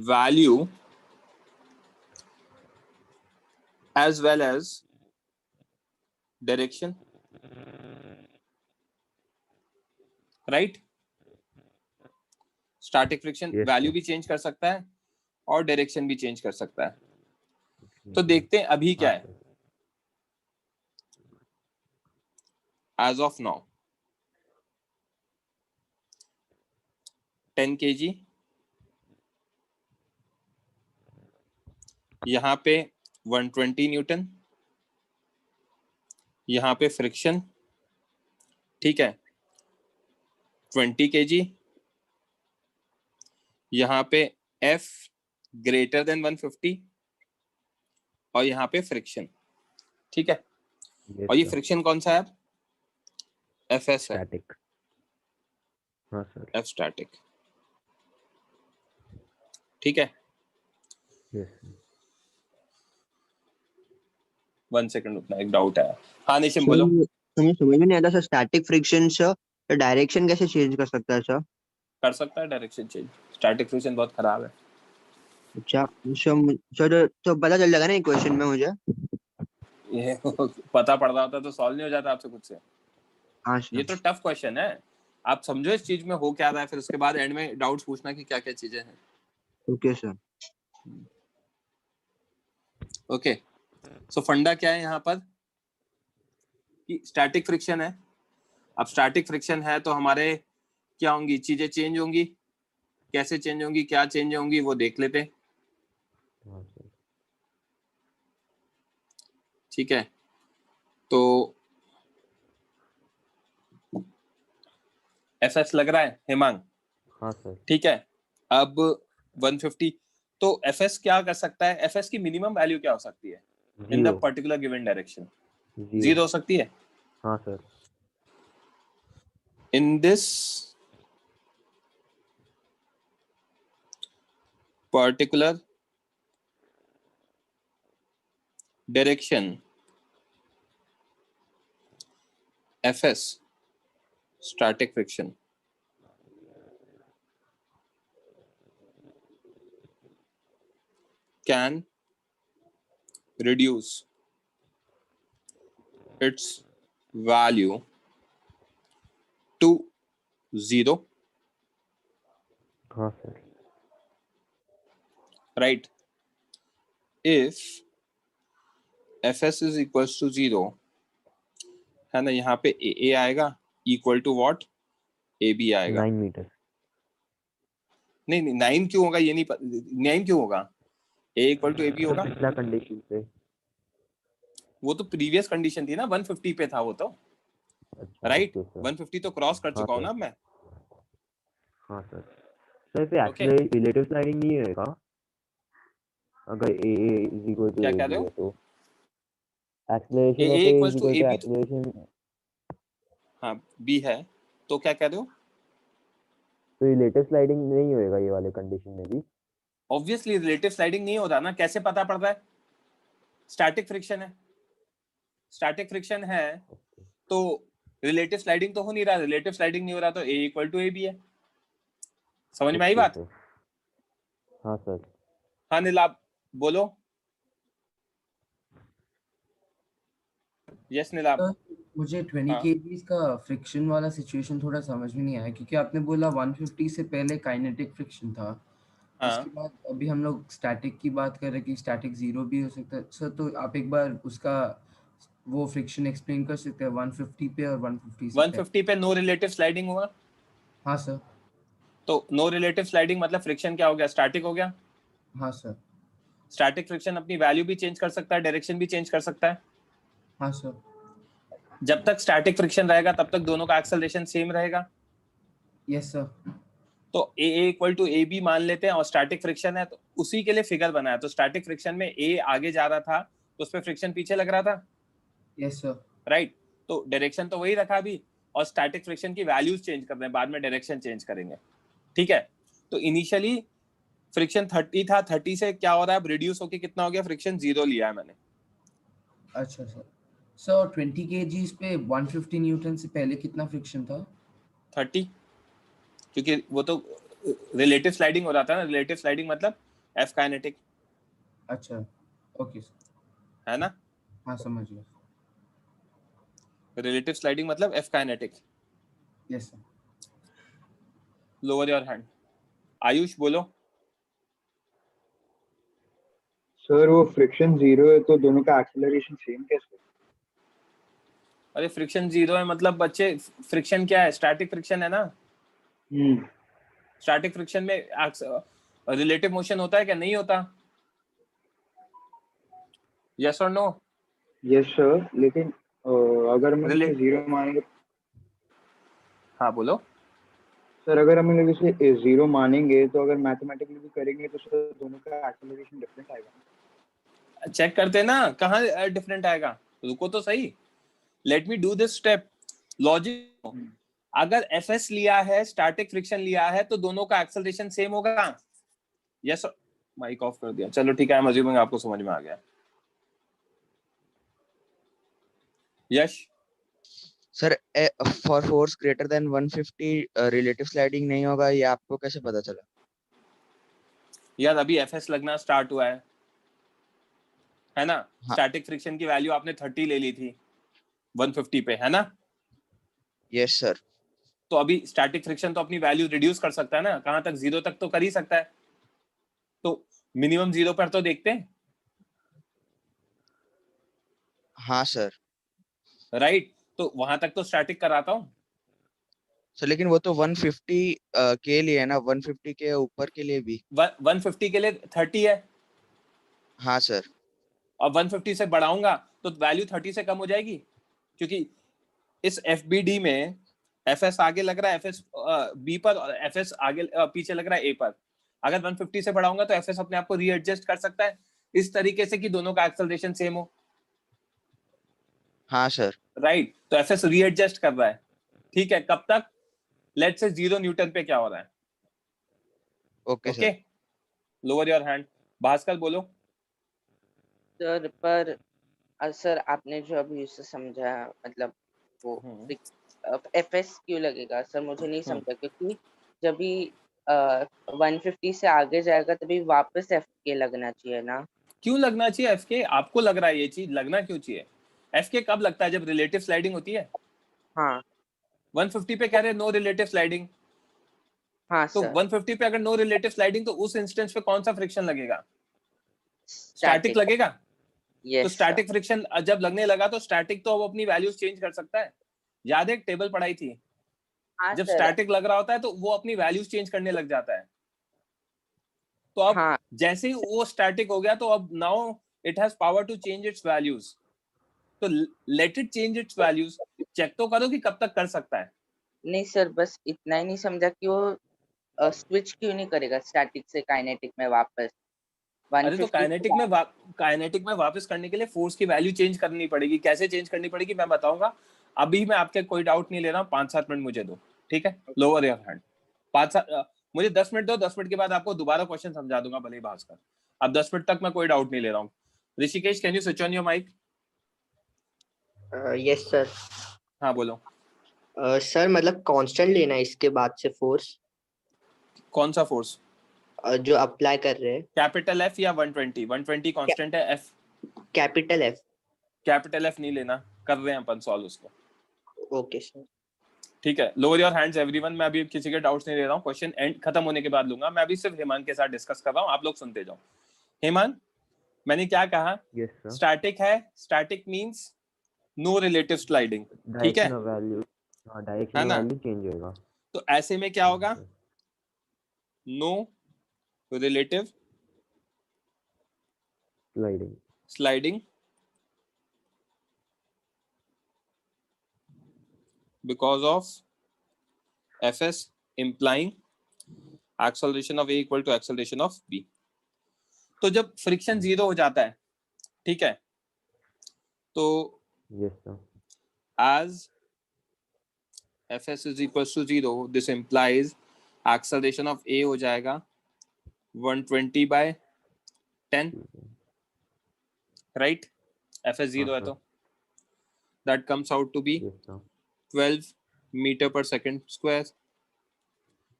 value as well as direction, right? Static friction value भी चेंज कर सकता है और डायरेक्शन भी चेंज कर सकता है। तो देखते हैं अभी क्या है। एज ऑफ नाउ 10 kg, यहां पे 120 न्यूटन, यहां पे फ्रिक्शन, ठीक है, 20 kg, यहां पे F ग्रेटर देन 150 और यहां पे फ्रिक्शन, ठीक है। और ये फ्रिक्शन कौन सा है? FS है। स्टैटिक। हाँ सर। F स्टैटिक, ठीक है। यस। 1 सेकंड रुकना, एक डाउट है। हाँ निशिम बोलो। हमें समझ में नहीं आता सर, स्टैटिक फ्रिक्शन से डायरेक्शन कैसे चेंज कर सकता है सर? कर सकता है डायरेक्शन चेंज। स्टैटिक फ्रिक्शन बहुत खराब है। अच्छा सर, तो पता चल जाएगा ना इक्वेशन में मुझे? ये पता पड़ रहा होता तो सॉल्व नहीं हो जाता आपसे खुद से। हाँ ये तो टफ क्वेश्चन है। आप समझो इस चीज में हो क्या रहा है, फिर उसके बाद एंड में डाउट्स पूछना कि क्या क्या चीजें हैं। Okay sir. ओके, सो फंडा क्या है यहाँ पर कि स्टैटिक फ्रिक्शन है। अब स्टैटिक फ्रिक्शन है तो हमारे क्या होंगी चीजें? चेंज होंगी। कैसे चेंज होंगी, क्या चेंज होंगी वो देख लेते हैं, ठीक है। तो FS लग रहा है हेमांग? हाँ सर। ठीक है। अब 150, तो FS क्या कर सकता है? FS की मिनिमम वैल्यू क्या हो सकती है in the particular given direction? 0 हो सकती है। हाँ sir. In this particular direction, FS static friction can reduce its value to 0, हाँ sir. right? If FS is equals to 0, है ना, यहाँ पे AA आएगा equal to what? AB आएगा। 9 मीटर। नहीं 9 क्यों होगा? ये नहीं 9 क्यों होगा? A equal to AB होगा। पिछला कंडीशन से। वो तो प्रीवियस कंडीशन थी ना, 150 पे था वो तो, राइट? 150 तो क्रॉस कर चुका हूँ ना अब मैं। हाँ सर। सर फिर एक्चुअली रिलेटिव स्लाइडिंग नहीं होएगा अगर A is equal to क्या AB कह रहे हो? है तो acceleration A of A equals is to equal to AB acceleration. हाँ B है तो क्या कह रहे हो? तो रिलेटिव स्लाइडिंग नहीं होएगा ये वाले कंडीशन में भी? ऑब्वियसली रिलेटिव स्लाइडिंग नहीं होता ना। कैसे पता पड़ रहा है? स्टैटिक फ्रिक्शन है। स्टैटिक फ्रिक्शन है तो रिलेटिव स्लाइडिंग तो हो नहीं रहा, रिलेटिव स्लाइडिंग नहीं हो रहा तो A इक्वल टू AB है। समझ में आई बात? हाँ सर। हाँ नीलाभ बोलो। यस नीलाभ। मुझे 20 हाँ। kgs का फ्रिक्शन वाला सिचुएशन थोड़ा समझ में नहीं आया, क्योंकि आपने बोला 150 से पहले काइनेटिक फ्रिक्शन था। हाँ। उसके बाद अभी हम लोग स्टैटिक की बात कर रहे हैं कि स्टैटिक 0 भी हो सकता है सर, तो आप एक बार उसका वो फ्रिक्शन एक्सप्लेन कर सकते हैं 150 पे और 150 से 150 पे नो रिलेटिव स्लाइडिंग हुआ। हाँ सर। तो नो रिलेटिव स्लाइडिंग मतलब फ्रिक्शन क्या हो गया? स्टैटिक हो गया। हाँ सर। स्टैटिक फ्रिक्शन अपनी वैल्यू भी चेंज कर सकता है, डायरेक्शन भी चेंज कर सकता है। हाँ सर। जब तक स्टैटिक फ्रिक्शन रहेगा तब तक दोनों का एक्सेलरेशन सेम रहेगा। Yes sir. तो A इक्वल टू AB मान लेते हैं और स्टैटिक फ्रिक्शन है तो उसी के लिए फिगर बनाया। तो स्टैटिक फ्रिक्शन में A आगे जा रहा था तो उस पे फ्रिक्शन पीछे लग रहा था। Yes sir. राइट। तो डायरेक्शन तो वही रखा अभी, और स्टैटिक फ्रिक्शन की वैल्यूज चेंज कर रहे हैं, बाद में डायरेक्शन चेंज करेंगे। ठीक है। तो इनिशियली फ्रिक्शन 30 था, 30 से क्या हो रहा है अब रिड्यूस होके कितना हो गया? फ्रिक्शन 0 लिया है मैंने। अच्छा सर। सर 20 kgs पे 150 न्यूटन से पहले कितना फ्रिक्शन था? 30, क्योंकि वो तो रिलेटिव स्लाइडिंग हो रहा था ना। रिलेटिव स्लाइडिंग मतलब F काइनेटिक। अच्छा ओके सर। है ना? हाँ समझ गया। रिलेटिव स्लाइडिंग मतलब F kinetic. Yes sir. Lower your hand. Ayush बोलो। सर वो फ्रिक्शन 0 है तो दोनों का एक्सेलरेशन सेम कैसे? अरे फ्रिक्शन 0 है मतलब बच्चे फ्रिक्शन क्या है? स्टैटिक फ्रिक्शन है ना। स्टैटिक फ्रिक्शन में रिलेटिव मोशन होता है क्या? नहीं होता। यस और नो? यस सर, लेकिन अगर हम इसे 0 मानेंगे। हाँ बोलो। सर अगर हम इसे 0 मानेंगे तो अगर मैथमेटिकली भी करेंगे तो सर दोनों का एक्सेलरेशन डिफरेंट आएगा। चेक करते ना कहाँ डिफरेंट आएगा। रुको तो सही, let me do this step logic. अगर Fs लिया है, स्टैटिक फ्रिक्शन लिया है, तो दोनों का एक्सेलरेशन सेम होगा। यस। माइक ऑफ कर दिया, चलो ठीक है। आई एम अज्यूमिंग आपको समझ में आ गया। Yes sir for force greater than 150 relative sliding नहीं होगा, ये आपको कैसे पता चला? यार अभी Fs लगना स्टार्ट हुआ है ना। हाँ। स्टैटिक फ्रिक्शन की वैल्यू आपने 30 ले ली थी 150 पे, है ना? Yes sir. तो अभी स्टैटिक फ्रिक्शन तो अपनी वैल्यू रिड्यूस कर सकता है ना, कहां तक? 0 तक तो कर ही सकता है। तो मिनिमम 0 पर तो देखते हैं। हाँ सर। राइट। तो वहां तक तो स्टैटिक कराता हूं सर, लेकिन वो तो 150 के लिए है ना, 150 के ऊपर के लिए भी। 150 के लिए 30 है। हाँ सर। और 150 से बढ़ाऊंगा तो वैल्यू 30 से कम हो जाएगी, क्योंकि इस FBD में Fs आगे लग रहा है Fs B पर, और Fs आगे पीछे लग रहा है A पर। अगर 150 से बढ़ाऊंगा तो Fs अपने आप को रीएडजस्ट कर सकता है इस तरीके से कि दोनों का एक्सेलरेशन सेम हो। हाँ सर। राइट। तो Fs रीएडजस्ट कर रहा है। ठीक है। कब तक? लेट्स से 0 न्यूटन पे क्या हो रहा है। Okay sir. Lower your hand. Bhaskar बोलो। सर पर सर आपने जो अभी उसे समझा, मतलब वो Fs क्यों लगेगा सर? मुझे नहीं समझा, क्योंकि जब भी 150 से आगे जाएगा तभी वापस Fk लगना चाहिए ना। क्यों लगना चाहिए Fk? आपको लग रहा है ये चीज, लगना क्यों चाहिए? Fk कब लगता है? जब रिलेटिव स्लाइडिंग होती है। हाँ 150 पे कह रहे नो रिलेटिव स्लाइडिंग। हाँ तो सर। 150 पे अगर नो रिलेटिव स्लाइडिंग तो उस इंस्टेंस पे कौन सा फ्रिक्शन लगेगा? स्टैटिक लगेगा। yes, तो स्टैटिक फ्रिक्शन जब लगने लगा तो स्टैटिक तो अब अपनी वैल्यूज चेंज कर सकता है। याद है एक टेबल पढ़ाई थी। हाँ, जब सर। स्टैटिक लग रहा होता है तो वो अपनी वैल्यूज चेंज करने लग जाता है। तो अब हाँ। जैसे ही वो स्टैटिक हो गया तो अब now it has power to change its values. तो let it change its values. Check तो करो कि कब तक कर सकता है। नहीं सर, बस इतना ही नहीं समझा कि वो स्विच क्यों नहीं करेगा स्टैटिक से काइनेटिक में वापस। अरे तो काइनेटिक में वापस करने के लिए फोर्स की वैल्यू चेंज करनी पड़ेगी। कैसे चेंज करनी पड़ेगी मैं बताऊंगा। अभी मैं आपके कोई डाउट नहीं ले रहा हूँ। 5-7 मिनट मुझे दो, ठीक है? Lower your hand. 5-7 मुझे 10 मिनट दो। 10 मिनट के बाद आपको दोबारा क्वेश्चन समझा दूंगा, भले ही भास्कर। अब 10 मिनट तक मैं कोई डाउट नहीं ले रहा हूँ। Rishikesh, can you switch on your mic? Yes sir. हाँ बोलो। सर मतलब कांस्टेंट लेना है इसके बाद से फोर्स? कौन सा फोर्स जो अप्लाई कर रहे हैं? कैपिटल एफ या 120? 120 कांस्टेंट है, F capital F. Capital F नहीं लेना, कर रहे हैं अपन सॉल्व उसको। Okay sir. ठीक है, लोअर योर हैंड्स एवरीवन। मैं अभी किसी के डाउट्स नहीं ले रहा हूँ, क्वेश्चन एंड खत्म होने के बाद लूंगा। मैं अभी सिर्फ हेमान के साथ डिस्कस कर रहा हूँ, आप लोग सुनते जाओ। हेमान, मैंने क्या कहा? Yes sir. स्टैटिक है, static means no relative sliding, ठीक है? वैल्यू, हां डायरेक्शन वैल्यू चेंज होगा। तो ऐसे में क्या होगा? No relative sliding because of Fs implying acceleration of A equal to acceleration of B। तो जब फ्रिक्शन 0 हो जाता है, ठीक है, तो as Fs is equals to 0, this implies acceleration of A हो जाएगा 120/10, right? Fs 0 है तो that comes out to be 12 meter per second square,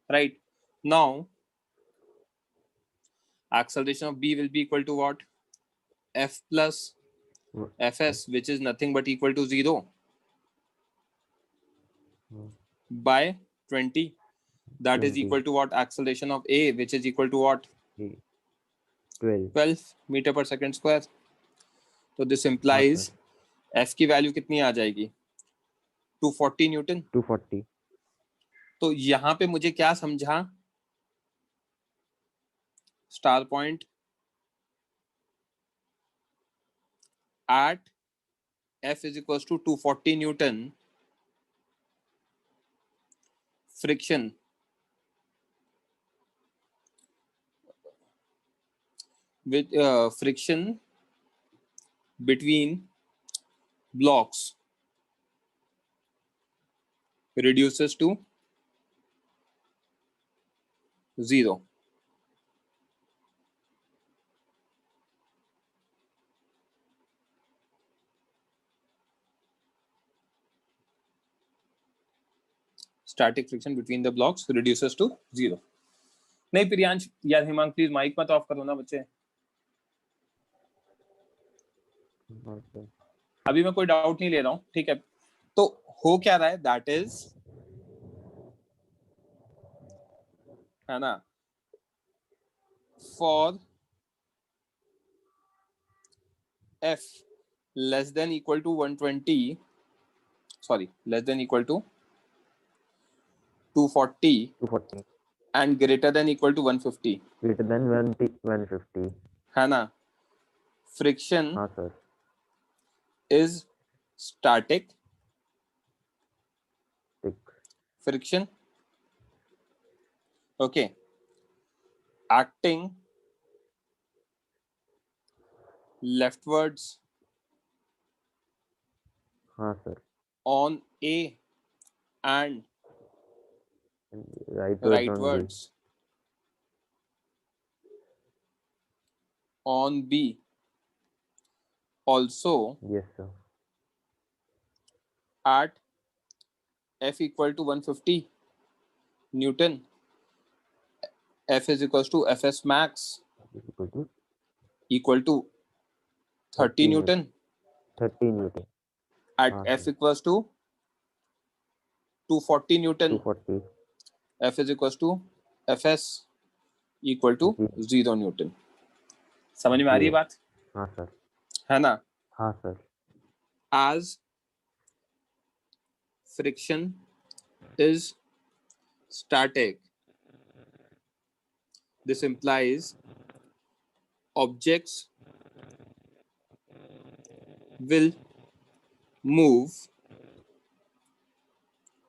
right? Now acceleration of B will be equal to what? F plus Fs, which is nothing but equal to 0 by 20. That is equal to what? Acceleration of A, which is equal to what? 12 meter per second square. So this implies F की वैल्यू कितनी आ जाएगी? 240 Newton. 240। तो यहाँ पे मुझे क्या समझा? Star point at F is equals to 240 Newton, friction with friction between blocks reduces to 0. Static friction between the blocks reduces to 0. नहीं प्रियांश या हिमांक, प्लीज माइक मत ऑफ करो ना बच्चे। अभी मैं कोई डाउट नहीं ले रहा हूँ, ठीक है? तो हो क्या रहा है? दैट इज, है ना, for F less than equal to 120, sorry, less than equal to 240 and greater than equal to 150, greater than 150, है ना, friction हाँ sir, is static friction, okay, acting leftwards हाँ sir, on A and rightwards on B also. Yes sir. At F equal to 150 Newton, F is equals to Fs max equal to 30 Newton. 30 Newton. At F equals to 240 Newton. 240. F is equals to Fs equal to 0 Newton. समझ में आ रही है बात? हाँ sir, है ना? हाँ sir. As friction is static, this implies objects will move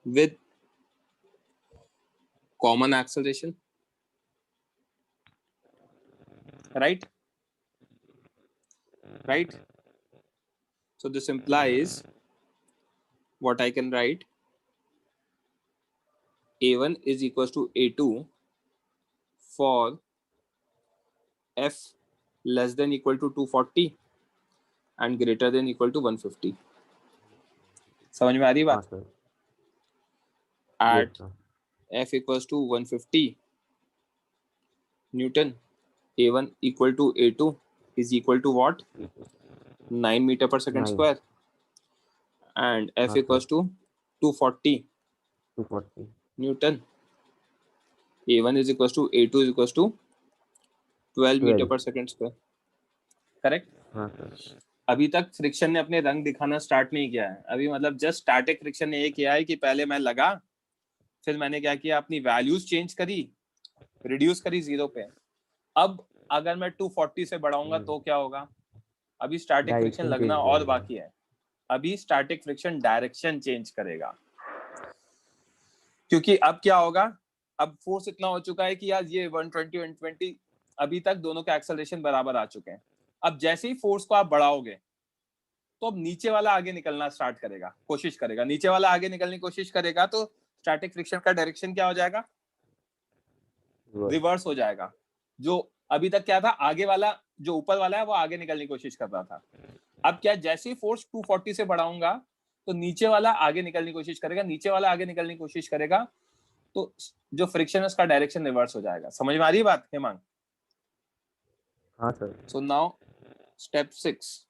with common acceleration, right? Right? So this implies what I can write, A1 is equals to A2 for F less than equal to 240 and greater than equal to 150. समझ में आ रही बात? at F equals to 150 Newton, A1 equal to A2 is equal to what? 9 meter per second square, and F equals to 240 Newton. A1 is equals to A2 is equals to 12 metre per second square. Correct. अभी तक friction ने अपने रंग दिखाना start नहीं किया है अभी, मतलब जस्ट स्टैटिक फ्रिक्शन ने ये किया है कि पहले मैं लगा, फिर मैंने क्या किया, अपनी वैल्यूज चेंज करी, रिड्यूस करी 0 पे. अब अगर मैं 240 से बढ़ाऊंगा तो क्या होगा? अभी स्टैटिक फ्रिक्शन लगना और बाकी है. अभी स्टैटिक फ्रिक्शन डायरेक्शन चेंज करेगा, क्योंकि अब क्या होगा, अब फोर्स इतना हो चुका है कि यार ये 120 अभी तक दोनों के एक्सेलरेशन बराबर आ चुके हैं. अब जैसे ही फोर्स को आप बढ़ाओगे तो अब नीचे वाला आगे निकलना स्टार्ट करेगा, कोशिश करेगा, नीचे वाला आगे निकलने की कोशिश करेगा, तो स्टैटिक फ्रिक्शन का डायरेक्शन क्या हो जाएगा? रिवर्स हो जाएगा. जो अभी तक क्या था, आगे वाला जो ऊपर वाला है वो आगे निकलने की कोशिश कर रहा था. अब क्या, जैसे ही फोर्स 240 से बढ़ाऊंगा तो नीचे वाला आगे निकलने की कोशिश करेगा, नीचे वाला आगे निकलने की कोशिश करेगा, तो जो फ्रिक्शन है उसका डायरेक्शन रिवर्स हो जाएगा. समझ में आ रही है बात हेमांग? हाँ sir. So now step 6.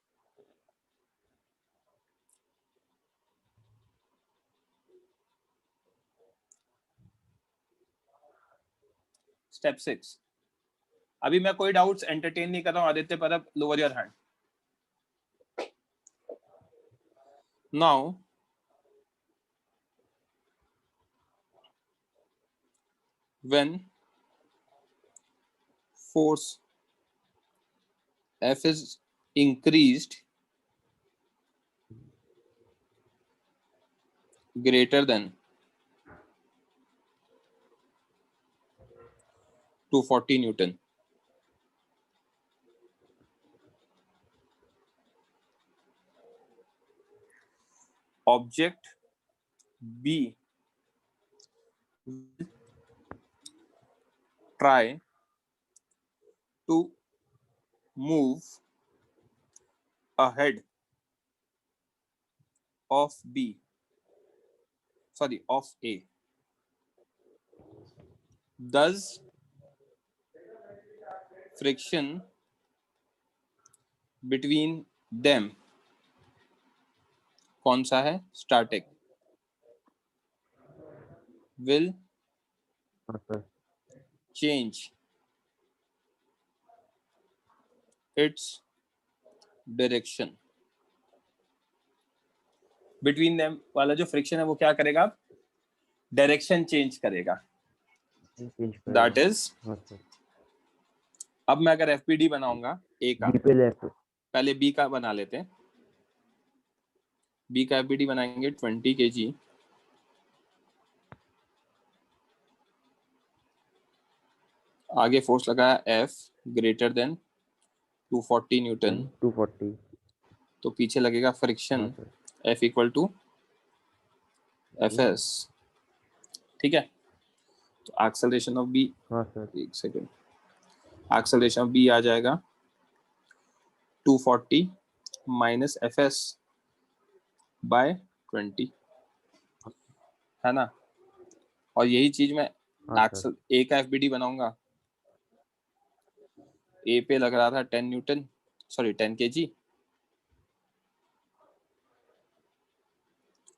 Step 6. अभी मैं कोई डाउट्स एंटरटेन नहीं कर रहा हूं. आदित्य परब, lower your hand. Now when force F is increased greater than 240 Newton, object B will try to move ahead of of A. Thus friction between them कौन सा है? Static. will change its direction. Between them वाला जो friction है वो क्या करेगा? Direction change करेगा. That is, अब मैं अगर FPD बनाऊंगा A का, पहले B का बना लेते हैं. B का FPD बनाएंगे 20 kg. आगे फोर्स लगाया F ग्रेटर देन 240 न्यूटन. 240. तो पीछे लगेगा friction F equal to FS. ठीक है. तो एक्सेलरेशन ऑफ B, एक सेकेंड, एक्सेलरेशन ऑफ B आ जाएगा 240 माइनस FS बाय 20, है ना. और यही चीज मैं एक्सल A का FBD बनाऊंगा. A पे लग रहा था 10 न्यूटन, सॉरी 10 kg.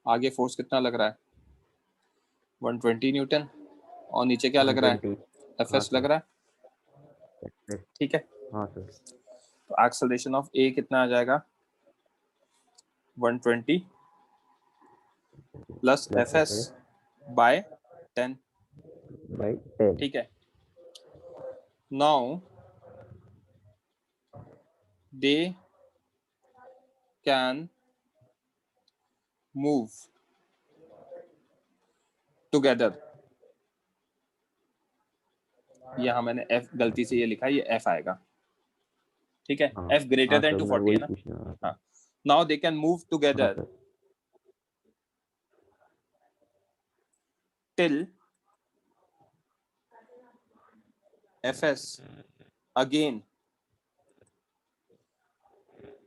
आगे फोर्स कितना लग रहा है? 120 न्यूटन. और नीचे क्या लग रहा है? FS लग रहा है. ठीक है. तो एक्सेलरेशन ऑफ A कितना आ जाएगा? 120 प्लस FS बाय 10. ठीक है. Now they can move together. यहाँ मैंने F गलती से ये लिखा है, ये F आएगा. ठीक है. F ग्रेटर देन 240 है ना. हाँ. Now they can move together till FS again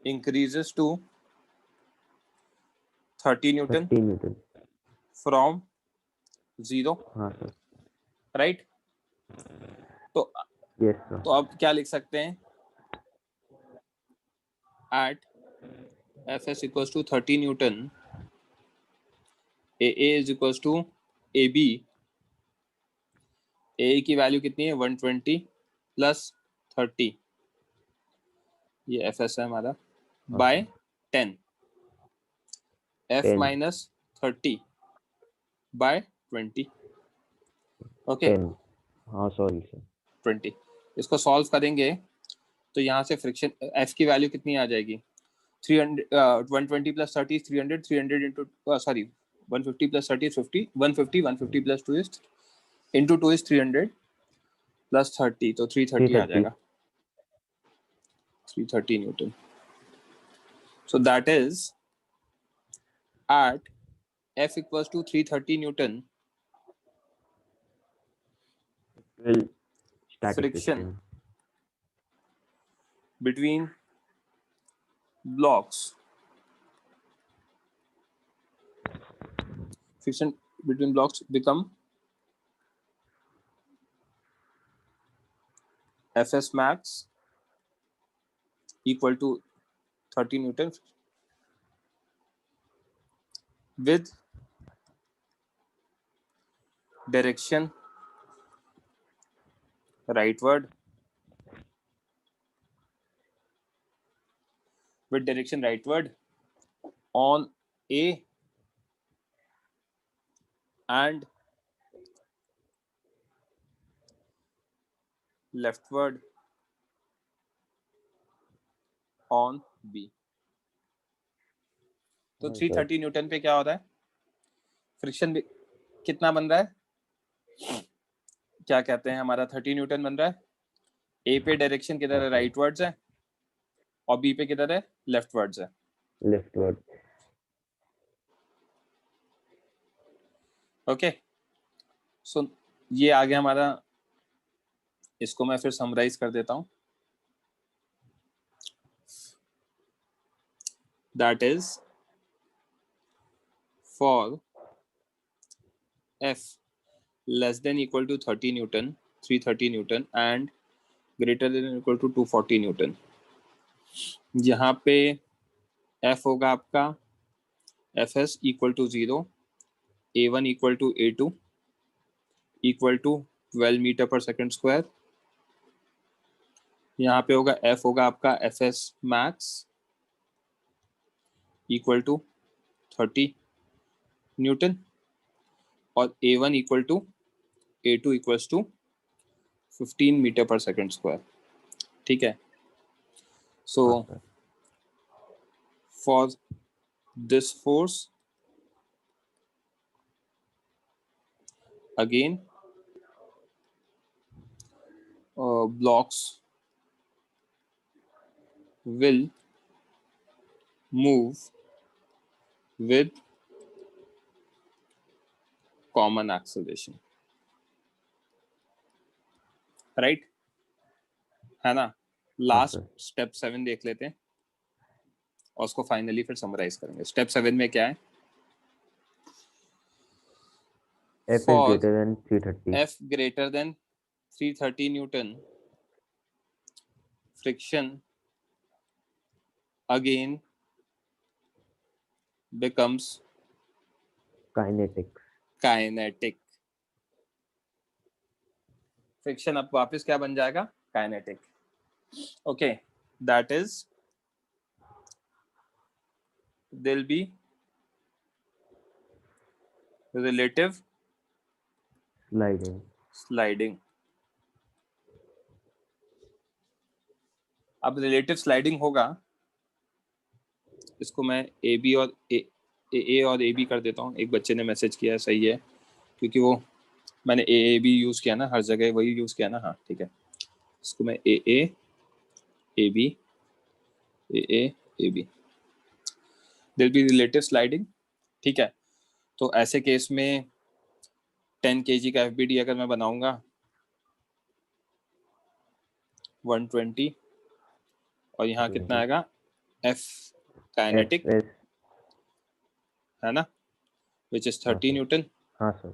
increases to 30 Newton from 0। हाँ सर। राइट, तो यस सर। तो अब क्या लिख सकते हैं, eight Fs equals to 30 Newton, AA is equals to AB, AA की वैल्यू कितनी है 120 प्लस 30, ये Fs है हमारा, by 10, F 10 minus 30 by 20, okay 10। हाँ सॉरी सर। 20। इसको सॉल्व करेंगे तो यहाँ से फ्रिक्शन F की वैल्यू कितनी आ जाएगी, 300 120 plus 30 300, 300 into sorry 150 plus 30 is 50, 150 150 plus 2 is into 2 is 300 plus 30, तो 330 आ जाएगा, 330 Newton. So that is at F equals to 330 Newton, friction between blocks, friction between blocks become Fs max equal to 30 Newton with direction rightward, with direction rightward on A and leftward on B। तो 330 Newton पे क्या हो रहा है, friction कितना बन रहा है, क्या कहते हैं, हमारा 30 न्यूटन बन रहा है। ए पे डायरेक्शन किधर है, राइटवर्ड्स है, और बी पे किधर है, लेफ्टवर्ड्स है, लेफ्टवर्ड। ओके, सो ये आ गया हमारा, इसको मैं फिर समराइज कर देता हूं, that is for F less than equal to 30 Newton, 330 Newton and greater than or equal to 240 Newton, यहाँ पे F होगा आपका Fs equal to 0, A1 equal to A2 equal to 12 metre पर सेकेंड स्क्वायर, यहाँ पे होगा F होगा आपका Fs max equal to 30 newton और A1 equal to A2 equals to 15 metre पर सेकेंड स्क्वायर, ठीक है। So for this force again blocks will move with common acceleration, right है ना। लास्ट स्टेप 7 देख लेते हैं और उसको फाइनली फिर समराइज करेंगे। स्टेप 7 में क्या है, F is greater than 330, F greater than 330 Newton, friction again becomes kinetic, friction अब वापस क्या बन जाएगा, kinetic, okay. That is there will be relative sliding. अब रिलेटिव स्लाइडिंग होगा, इसको मैं ए बी और ए और ए बी कर देता हूँ। एक बच्चे ने मैसेज किया, सही है, क्योंकि वो मैंने ए बी यूज किया ना, हर जगह वही यूज किया ना, हाँ ठीक है। इसको मैं A B there be relative sliding, ठीक है। तो ऐसे केस में 10 kg का FBD अगर मैं बनाऊंगा 120 और यहाँ कितना आएगा, F काइनेटिक है ना, विच इज 30 न्यूटन। हाँ सर।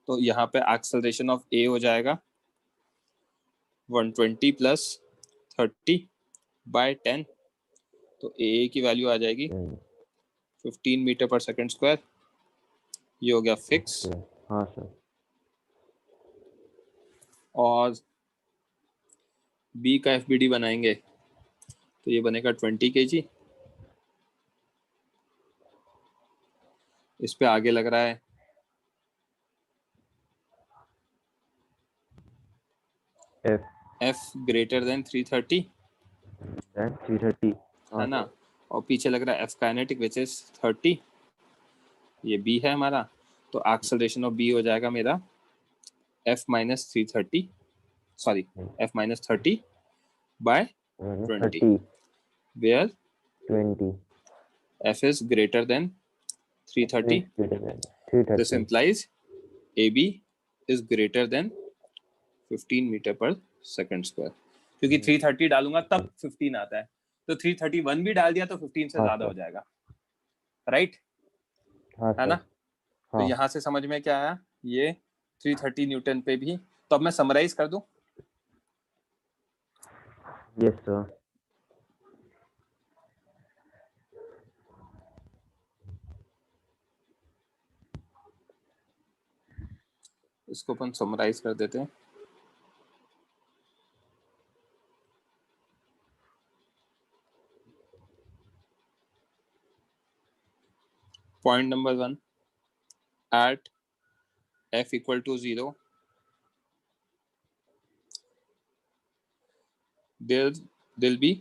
तो यहाँ पे एक्सेलरेशन ऑफ ए हो जाएगा 120 प्लस 30 बाय 10, तो ए की वैल्यू आ जाएगी 15 मीटर पर सेकंड स्क्वायर। ये हो गया फिक्स। हाँ सर। और बी का एफबीडी बनाएंगे तो ये बनेगा 20 kg। इस पे आगे लग रहा है F ग्रेटर देन 330 है ना, और पीछे लग रहा है F काइनेटिक विच इज 30। ये B है हमारा, तो एक्सेलरेशन ऑफ B हो जाएगा मेरा F minus 330, sorry F minus 30 by 20 where 20 F is greater than 330. This implies AB is greater than 15 metre per second square, क्योंकि 330 डालूंगा तब 15 आता है, तो 331 भी डाल दिया तो 15 से ज्यादा हो जाएगा, राइट? है ना? तो यहाँ से समझ में क्या आया, ये 330 न्यूटन पे भी। तो अब मैं समराइज कर दूं। Yes sir. इसको अपन समराइज कर देते हैं। Point number 1, at F equal to 0, there'll be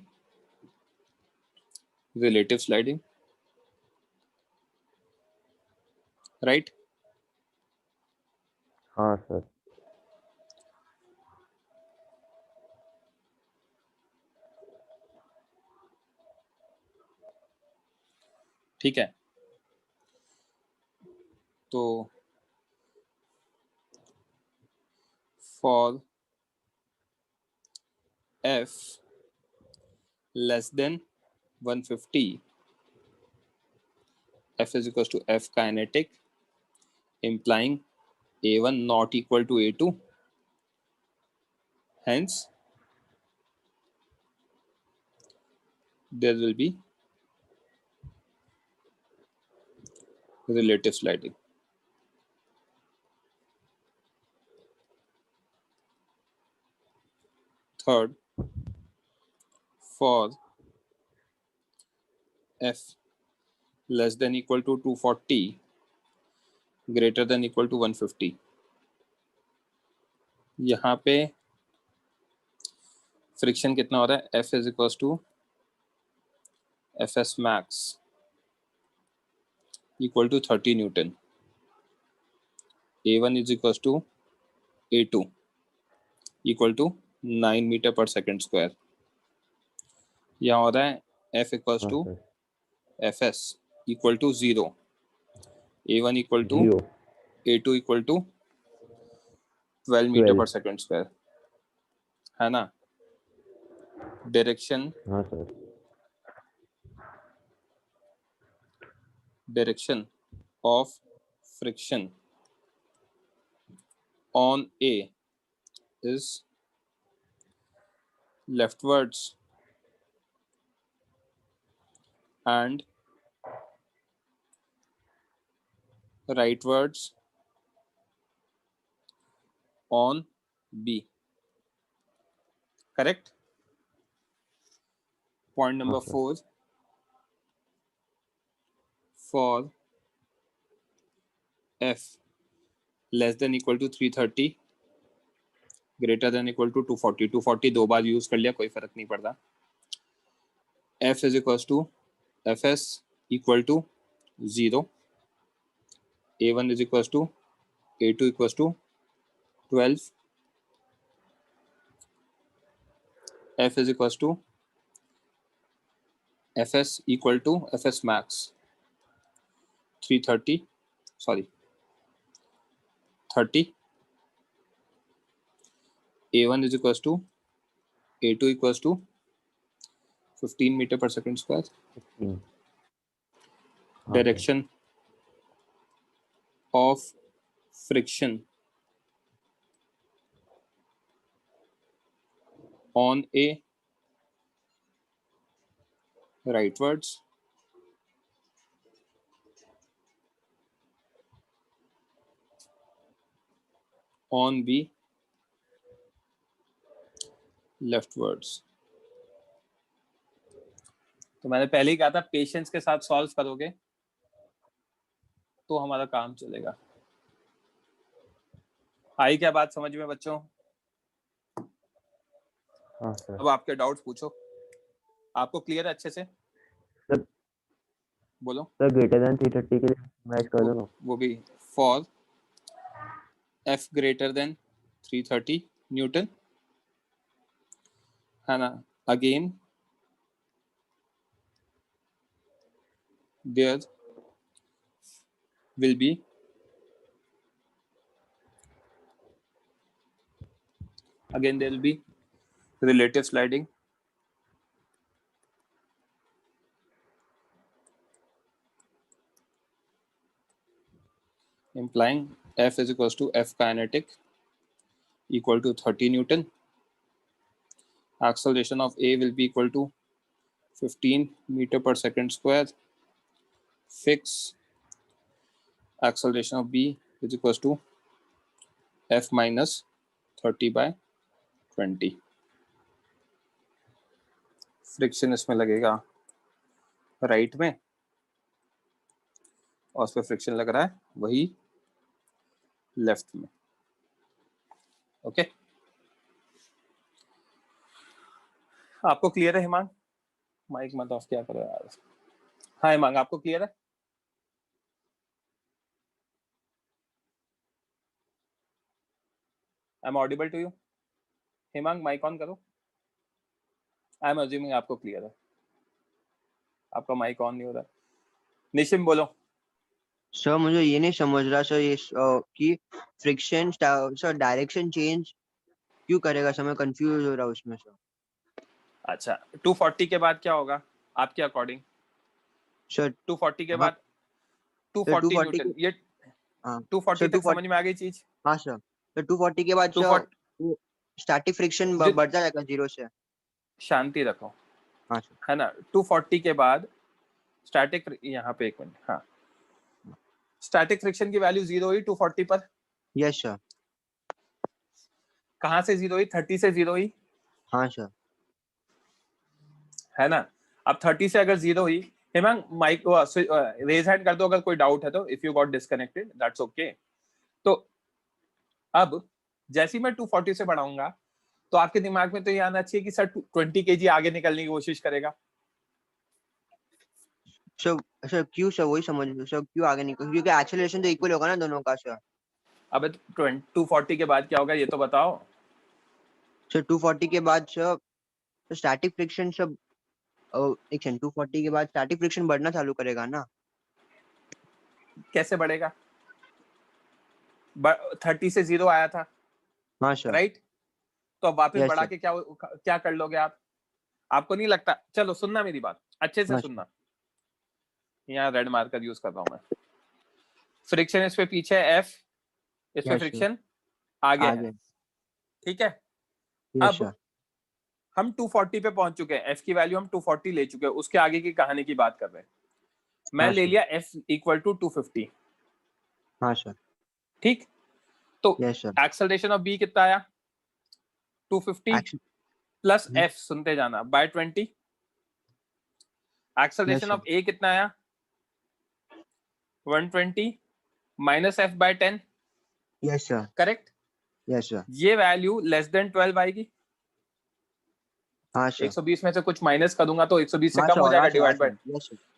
relative sliding, right? हाँ सर। ठीक है, तो for F less than 150, F is equals to F kinetic, implying A1 not equal to A2. Hence, there will be relative sliding. Third, for F less than equal to 240, greater than equal to 150, यहाँ पे friction कितना हो रहा है, F is equals to Fs max equal to 30 Newton. A1 is equals to A2 equal to 9 metre per second square. यहाँ हो रहा है F equals to Fs equal to 0, A1 equal to A2 equal to 12 metre per second square, है ना? Direction of friction on A is leftwards and rightwards on B. Correct? Point number 4, for F less than equal to 330, greater than equal to 240, 240 दो बार use कर लिया, कोई फर्क नहीं पड़ता। F is equals to Fs equal to 0, A1 is equals to A2 equals to 12, F is equals to Fs equal to Fs max 30, A1 is equals to A2 equals to 15 metre per second square. Direction of friction on A rightwards, on B leftwards. तो मैंने पहले ही कहा था patience के साथ solve करोगे तो हमारा काम चलेगा। आई क्या बात समझ में बच्चों? हाँ सर। अब आपके डाउट्स पूछो। आपको क्लियर है अच्छे से? सर बोलो। सर ग्रेटर देन 330 के लिए मैच कर दो। वो भी for F greater than 330 Newton, है ना? Again there will be relative sliding implying F is equals to F kinetic equal to 30 Newton. Acceleration of A will be equal to 15 meter per second square. Fix acceleration of B is equals to F minus 30 by 20. Friction इसमें लगेगा right में और उस पर friction लग रहा है वही लेफ्ट में। ओके, आपको क्लियर है हिमांग? माइक मत ऑफ क्या करो यार। हाँ हिमांग, आपको क्लियर है? I am audible to you? Himang mic on करो। आई एम अज्यूमिंग आपको क्लियर है, आपका माइक ऑन नहीं हो रहा। निशिम बोलो। सर मुझे ये नहीं समझ रहा सर ये कि फ्रिक्शन सर डायरेक्शन चेंज क्यों करेगा सर, मैं कंफ्यूज हो रहा हूँ उसमें सर। अच्छा 240 के बाद क्या होगा आपके अकॉर्डिंग? सर 240 के बाद 240 न्यूटन, ये 240 तक समझ में आ गई चीज? हाँ सर, तो 240 के बाद स्टैटिक फ्रिक्शन बढ़ जाएगा 0 से। शांति रखो। हाँ सर, है ना? 240 के बाद स्टैटिक, यहाँ पे एक मिनट, हाँ स्टैटिक फ्रिक्शन की वैल्यू 0 हुई 240 पर। Yes sir. कहाँ से 0 हुई? 30 से 0 हुई। हाँ सर। है ना? अब 30 से अगर 0 हुई, हिमांग माइक रेज हैंड कर दो अगर कोई डाउट है तो। If you got disconnected that's okay. तो अब जैसे ही मैं 240 से बढ़ाऊंगा तो आपके दिमाग में तो ये आना चाहिए कि सर 20 kg आगे निकलने की कोशिश करेगा। सर क्यों सर, वही समझ सर क्यों आगे निकल, क्योंकि एक्सेलरेशन तो इक्वल होगा ना दोनों का सर। अब 240 के बाद क्या होगा ये तो बताओ। सर 240 के बाद सर स्टैटिक फ्रिक्शन सब 240 के बाद स्टैटिक फ्रिक्शन बढ़ना चालू करेगा ना। कैसे बढ़ेगा? 30 से 0 आया था। हाँ सर। राइट, तो अब वापस yes, बढ़ा के क्या कर लोगे आप? आपको नहीं लगता? चलो सुनना मेरी बात अच्छे से सुनना। यहाँ रेड मार्कर यूज कर रहा हूं मैं। फ्रिक्शन इस पे पीछे है F, इस पे फ्रिक्शन आगे है, ठीक है? अब हम 240 पे पहुंच चुके हैं, F की वैल्यू हम 240 ले चुके हैं, उसके आगे की कहानी की बात कर रहे हैं। मैं ले लिया F इक्वल टू 250। हाँ सर। ठीक, तो एक्सेलरेशन ऑफ B कितना आया? 250 प्लस F, सुनते जाना, बाय 20। एक्सेलरेशन ऑफ A कितना आया? 120 minus F by 10। Yes sir. Correct? Yes sir. ये वैल्यू लेस देन 12 आएगी। हाँ सर। 120 में से कुछ माइनस कर दूंगा तो 120 से कम हो जाएगा, डिवाइड बाय।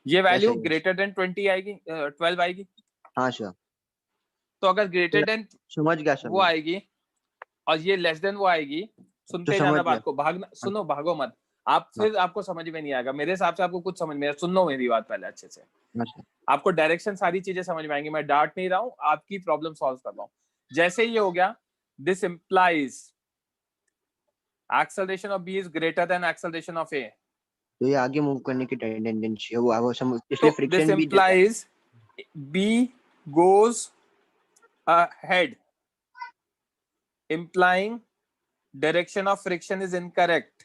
ये वैल्यू ग्रेटर देन 20 आएगी, 12 आएगी। हाँ सर। तो अगर ग्रेटर देन समझ गया सर वो आएगी और ये लेस देन वो आएगी, सुनते जाना बात को, भागना, सुनो, भागो मत आप, फिर आपको समझ में नहीं आएगा। मेरे हिसाब से आपको कुछ समझ में, सुनो मेरी बात पहले अच्छे से, आपको डायरेक्शन सारी चीजें समझ में आएंगी। मैं डांट नहीं रहा हूँ, आपकी प्रॉब्लम सॉल्व कर रहा हूँ। जैसे ये हो गया, this implies acceleration of B is greater than acceleration of A, तो ये आगे मूव करने की टेंडेंसी है, वो इसलिए friction this implies B goes ahead, implying direction of friction is incorrect.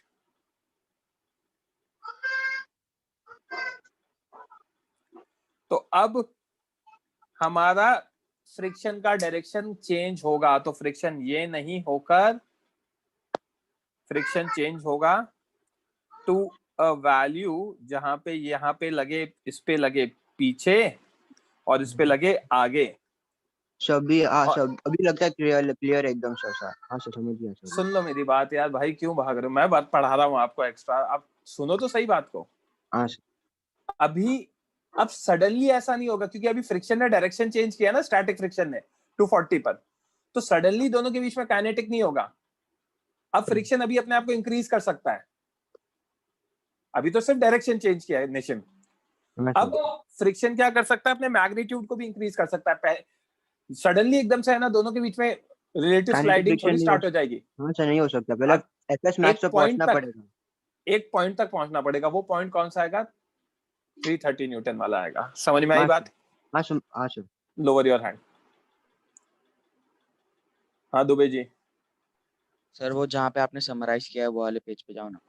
तो अब हमारा फ्रिक्शन का डायरेक्शन चेंज होगा, तो फ्रिक्शन ये नहीं होकर फ्रिक्शन चेंज होगा टू अ वैल्यू जहां पे यहाँ पे लगे, इस पे लगे पीछे और इस पे लगे आगे। अभी लगता है क्लियर एकदम सर। हाँ सर समझ गया सर। सुन लो मेरी बात यार भाई, क्यों भाग रहे हो? मैं बात पढ़ा रहा हूँ आपको एक्स्ट्रा, आप सुनो तो सही बात को। हाँ अभी अब सडनली ऐसा नहीं होगा क्योंकि अभी फ्रिक्शन ने डायरेक्शन चेंज किया ना, स्टैटिक फ्रिक्शन ने 240 पर, तो सडनली दोनों के बीच में काइनेटिक नहीं होगा। अब फ्रिक्शन अभी अपने आप को इंक्रीज कर सकता है, अभी तो सिर्फ डायरेक्शन चेंज किया है निशिम। अब फ्रिक्शन क्या कर सकता है, अपने मैग्नीट्यूड को भी इंक्रीज कर सकता है। सडनली एकदम से है ना, दोनों के बीच में रिलेटिव स्लाइडिंग थोड़ी स्टार्ट हो जाएगी। हाँ सर नहीं हो सकता, पहले एफएस मैक्स तक पहुंचना पड़ेगा, एक पॉइंट तक पहुंचना पड़ेगा। वो पॉइंट कौन सा आएगा? 330 न्यूटन वाला आएगा। समझ में आई बात? हाँ सर। Lower your hand. हाँ दुबे जी। सर वो जहाँ पे आपने समराइज किया है वो वाले पेज पे जाओ ना।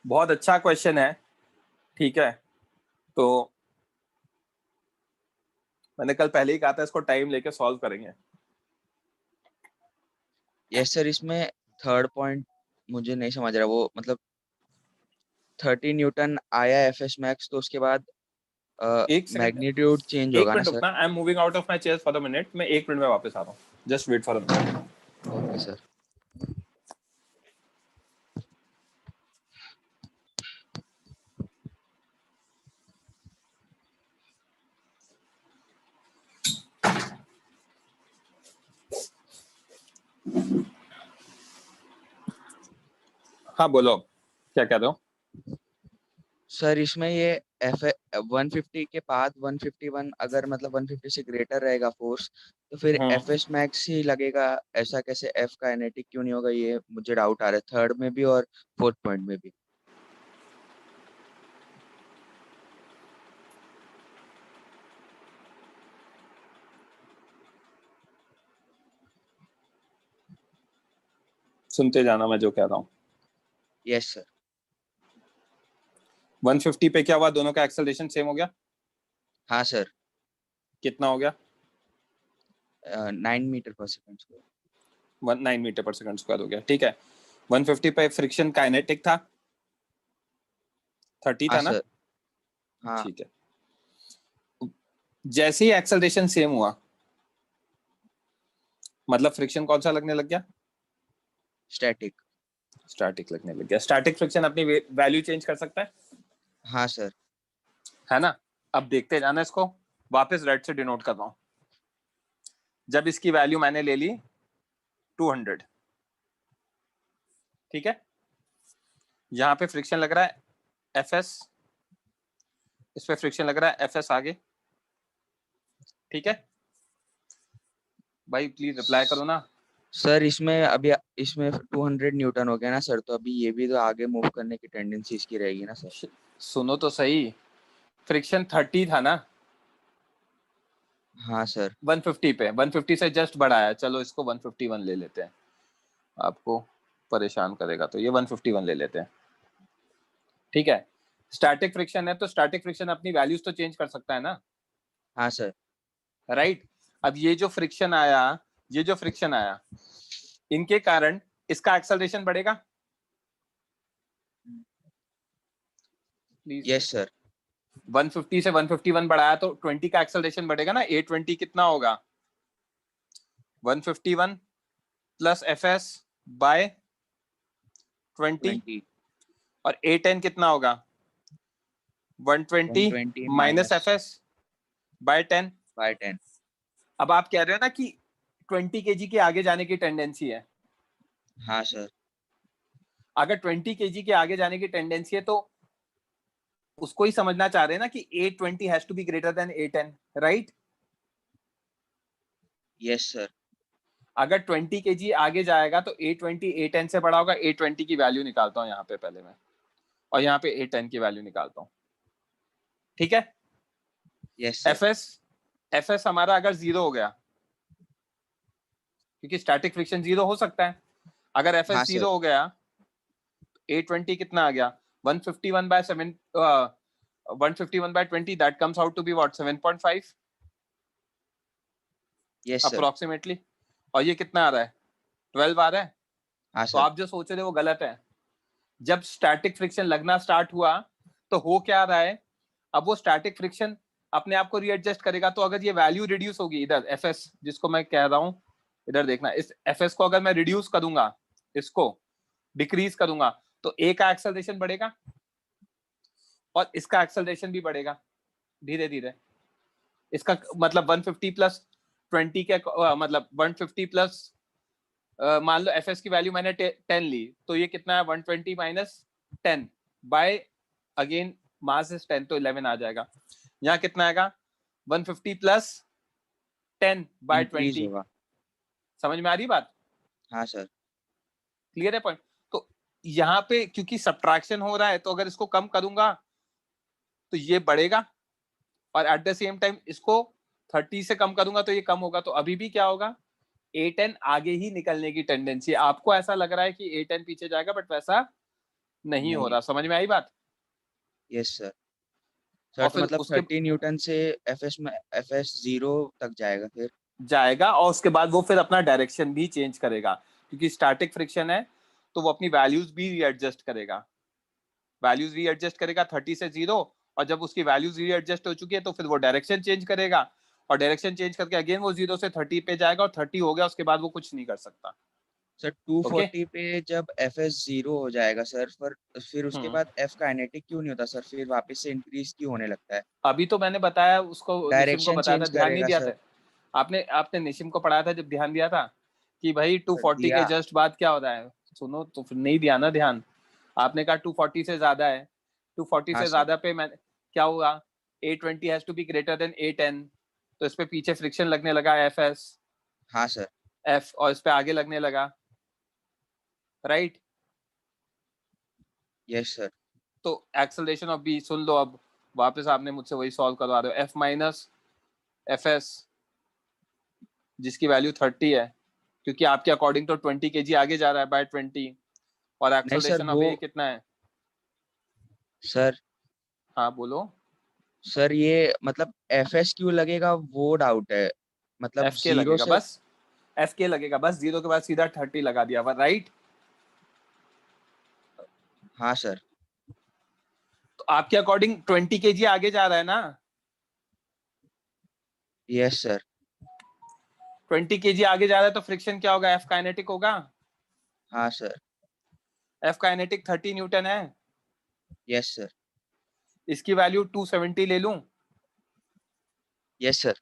बहुत अच्छा क्वेश्चन है, ठीक है। तो मैंने कल पहले ही कहा था इसको टाइम लेके सॉल्व करेंगे। यस सर, इसमें थर्ड पॉइंट मुझे नहीं समझ रहा, वो मतलब 30 न्यूटन आया एफएस मैक्स, तो उसके बाद मैग्नीट्यूड चेंज होगा ना sir? I am moving out of my chair for a minute, मैं 1 मिनट में वापस आ रहा हूँ, just wait for a minute. Okay sir. हाँ बोलो, क्या कह रहे हो? सर इसमें ये एफ 150 के बाद 151 अगर मतलब 150 से ग्रेटर रहेगा फोर्स, तो फिर एफएस मैक्स ही लगेगा। ऐसा कैसे एफ का काइनेटिक क्यों नहीं होगा, ये मुझे डाउट आ रहा है थर्ड में भी और फोर्थ पॉइंट में भी। सुनते जाना मैं जो कह रहा हूँ। Yes sir. 150 पे क्या हुआ, दोनों का एक्सेलरेशन सेम हो गया? हाँ सर। कितना हो गया? 9 metre per second square. 9 metre per second square हो गया, ठीक है। 150 पे फ्रिक्शन काइनेटिक था, 30 था ना? हाँ। ठीक है। जैसे ही एक्सेलरेशन सेम हुआ, मतलब फ्रिक्शन कौन सा लगने लग गया? स्टैटिक लगने लग गया। स्टैटिक फ्रिक्शन अपनी वैल्यू चेंज कर सकता है? हाँ सर। है ना? अब देखते जाना इसको, वापस रेड से डिनोट कर रहा हूं। जब इसकी वैल्यू मैंने ले ली 200, ठीक है, यहां पे फ्रिक्शन लग रहा है एफएस, इस पे फ्रिक्शन लग रहा है एफएस आगे, ठीक है भाई? प्लीज रिप्लाई करो ना सर। इसमें अभी इसमें 200 न्यूटन हो गया ना सर, तो अभी ये भी तो आगे मूव करने की टेंडेंसी इसकी रहेगी ना सर? सुनो तो सही, फ्रिक्शन 30 था ना? हाँ सर। 150 पे, 150 से जस्ट बढ़ाया, चलो इसको 151 ले लेते हैं, आपको परेशान करेगा तो ये 151 ले लेते हैं, ठीक है। स्टैटिक फ्रिक्शन है तो स्टैटिक फ्रिक्शन अपनी वैल्यूज तो चेंज कर सकता है ना? हाँ सर। राइट। अब ये जो फ्रिक्शन आया, इनके कारण इसका एक्सेलरेशन बढ़ेगा? प्लीज। Yes sir. 150 से 151 बढ़ाया तो 20 का एक्सेलरेशन बढ़ेगा ना। 820 कितना होगा? 151 प्लस एफएस बाय 20 और 810 कितना होगा? 120 माइनस एफएस बाय 10। अब आप कह रहे हो ना कि 20 kg के आगे जाने की टेंडेंसी है। हाँ सर। अगर 20 kg के आगे जाने की टेंडेंसी है तो उसको ही समझना चाह रहे हैं ना कि 820 has to be greater than 810, right? Yes sir. अगर 20 kg आगे जाएगा तो 820 810 से बड़ा होगा। 820 की वैल्यू निकालता हूं यहाँ पे पहले मैं, और यहाँ पे 810 की वैल्यू निकालता हूं, ठीक है। Yes sir. एफएस हमारा अगर 0 हो गया क्योंकि स्टैटिक फ्रिक्शन 0 हो सकता है। अगर एफ हाँ एस सर 0 हो गया, 820 कितना आ गया, 151 by 7 151 by 20, that comes out to be what, 7.5 yes sir approximately. और ये कितना आ रहा है, 12 आ रहा है। हाँ तो सर आप जो सोच रहे हो वो गलत है। जब स्टैटिक फ्रिक्शन लगना स्टार्ट हुआ तो हो क्या रहा है, अब वो स्टैटिक फ्रिक्शन अपने आप को रीएडजस्ट करेगा। तो अगर ये वैल्यू रिड्यूस होगी, इधर एफ एस जिसको मैं कह रहा हूँ, इधर देखना, इस एफ एस को अगर मैं रिड्यूस करूंगा, इसको डिक्रीज करूंगा, तो ए का एक्सेलरेशन बढ़ेगा और इसका एक्सेलरेशन भी बढ़ेगा धीरे धीरे। इसका मतलब 150 प्लस 20 के मतलब 150 प्लस मान लो एफएस की वैल्यू मैंने 10 ली, तो ये कितना है, 120 minus 10 by again mass is 10, तो 11 आ जाएगा। यहाँ कितना आएगा, 150 प्लस 10 बाय 20। होगा। समझ में आ रही बात? हाँ सर क्लियर है पॉइंट? तो यहाँ पे क्योंकि सब्ट्रैक्शन हो रहा है, तो अगर इसको कम करूंगा तो ये बढ़ेगा, और एट द सेम टाइम इसको 30 से कम करूंगा तो ये कम होगा। तो अभी भी क्या होगा, A10 आगे ही निकलने की टेंडेंसी। आपको ऐसा लग रहा है कि A10 पीछे जाएगा, बट वैसा नहीं हो रहा। समझ में आई बात? यस सर सर तो मतलब 30 न्यूटन से एफएस में एफएस 0 तक जाएगा, फिर जाएगा, और उसके बाद वो फिर अपना डायरेक्शन भी चेंज करेगा, क्योंकि स्टैटिक फ्रिक्शन है तो वो अपनी वैल्यूज भी रीएडजस्ट करेगा। वैल्यूज रीएडजस्ट करेगा 30 से 0, और जब उसकी वैल्यूज रीएडजस्ट हो चुकी है तो फिर वो डायरेक्शन चेंज करेगा, और डायरेक्शन चेंज करके अगेन वो 0 से 30 पे जाएगा, और 30 हो गया उसके बाद वो कुछ नहीं कर सकता। सर 240 पे जब एफएस 0 हो जाएगा सर, फिर उसके बाद एफ काइनेटिक क्यों नहीं होता सर, फिर वापस से इंक्रीज क्यों होने लगता है? अभी तो मैंने बताया उसको, निशिम को बताया था, ध्यान नहीं दिया था आपने निशिम को पढ़ाया था जब ध्यान दिया था कि भाई 240 के जस्ट बाद क्या होता है? सुनो तो फिर नहीं दिया ना ध्यान। आपने कहा 240 से ज्यादा है, 240 से ज्यादा पे मैं क्या हुआ, 820 has to be greater than 810, तो इस पे पीछे फ्रिक्शन लगने लगा एफएस। हाँ सर एफ, और इस पे आगे लगने लगा, राइट? Yes sir. तो एक्सेलरेशन ऑफ बी सुन लो, अब वापस आपने मुझसे वही सॉल्व करवा रहे हो, एफ माइनस एफ एस जिसकी वैल्यू 30 है, क्योंकि आपके अकॉर्डिंग तो 20 kg आगे जा रहा है बाय 20, और एक्सेलरेशन ऑफ ए कितना है सर? हाँ बोलो सर, ये मतलब एफ एस क्यों लगेगा वो डाउट है, मतलब एफ के लगेगा से... बस एफ के लगेगा बस, 0 के बाद सीधा 30 लगा दिया, राइट? हाँ सर। तो आपके अकॉर्डिंग 20 kg आगे जा रहा है ना? Yes sir. 20 kg आगे जा रहा है तो फ्रिक्शन क्या होगा, एफ काइनेटिक होगा। हाँ सर। एफ काइनेटिक 30 न्यूटन है। Yes sir. इसकी वैल्यू 270 ले लूं? Yes sir.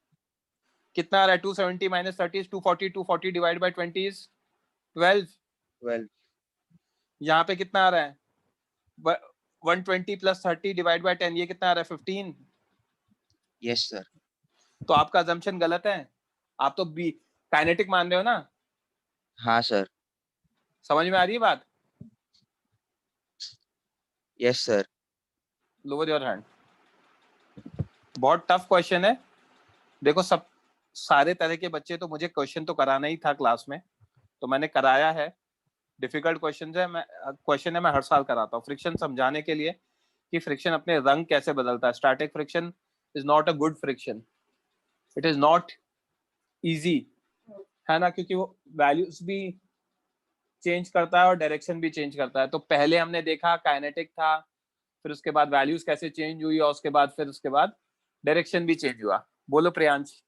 कितना आ रहा है, 270 minus 30 is 240, 240 divide by 20 is 12। यहाँ पे कितना आ रहा है, 120 प्लस 30 डिवाइड बाय 10, ये कितना आ रहा है, 15। Yes sir. तो आपका अजम्पशन गलत है, आप तो बी काइनेटिक मान रहे हो ना? हाँ सर। समझ में आ रही है बात? Yes sir. Lower your hand. बहुत टफ क्वेश्चन है। देखो सब सारे तरह के बच्चे तो मुझे क्वेश्चन तो कराना ही था क्लास में, तो मैंने कराया है। डिफिकल्ट क्वेश्चन है, मैं हर साल कराता हूँ फ्रिक्शन समझाने के लिए कि फ्रिक्शन अपने रंग कैसे बदलता है। Static friction is not a good friction, it is not easy, है ना, क्योंकि वो वैल्यूज भी चेंज करता है और डायरेक्शन भी चेंज करता है। तो पहले हमने देखा काइनेटिक था, फिर उसके बाद वैल्यूज कैसे चेंज हुई, और उसके बाद डायरेक्शन भी चेंज हुआ। बोलो प्रियांश।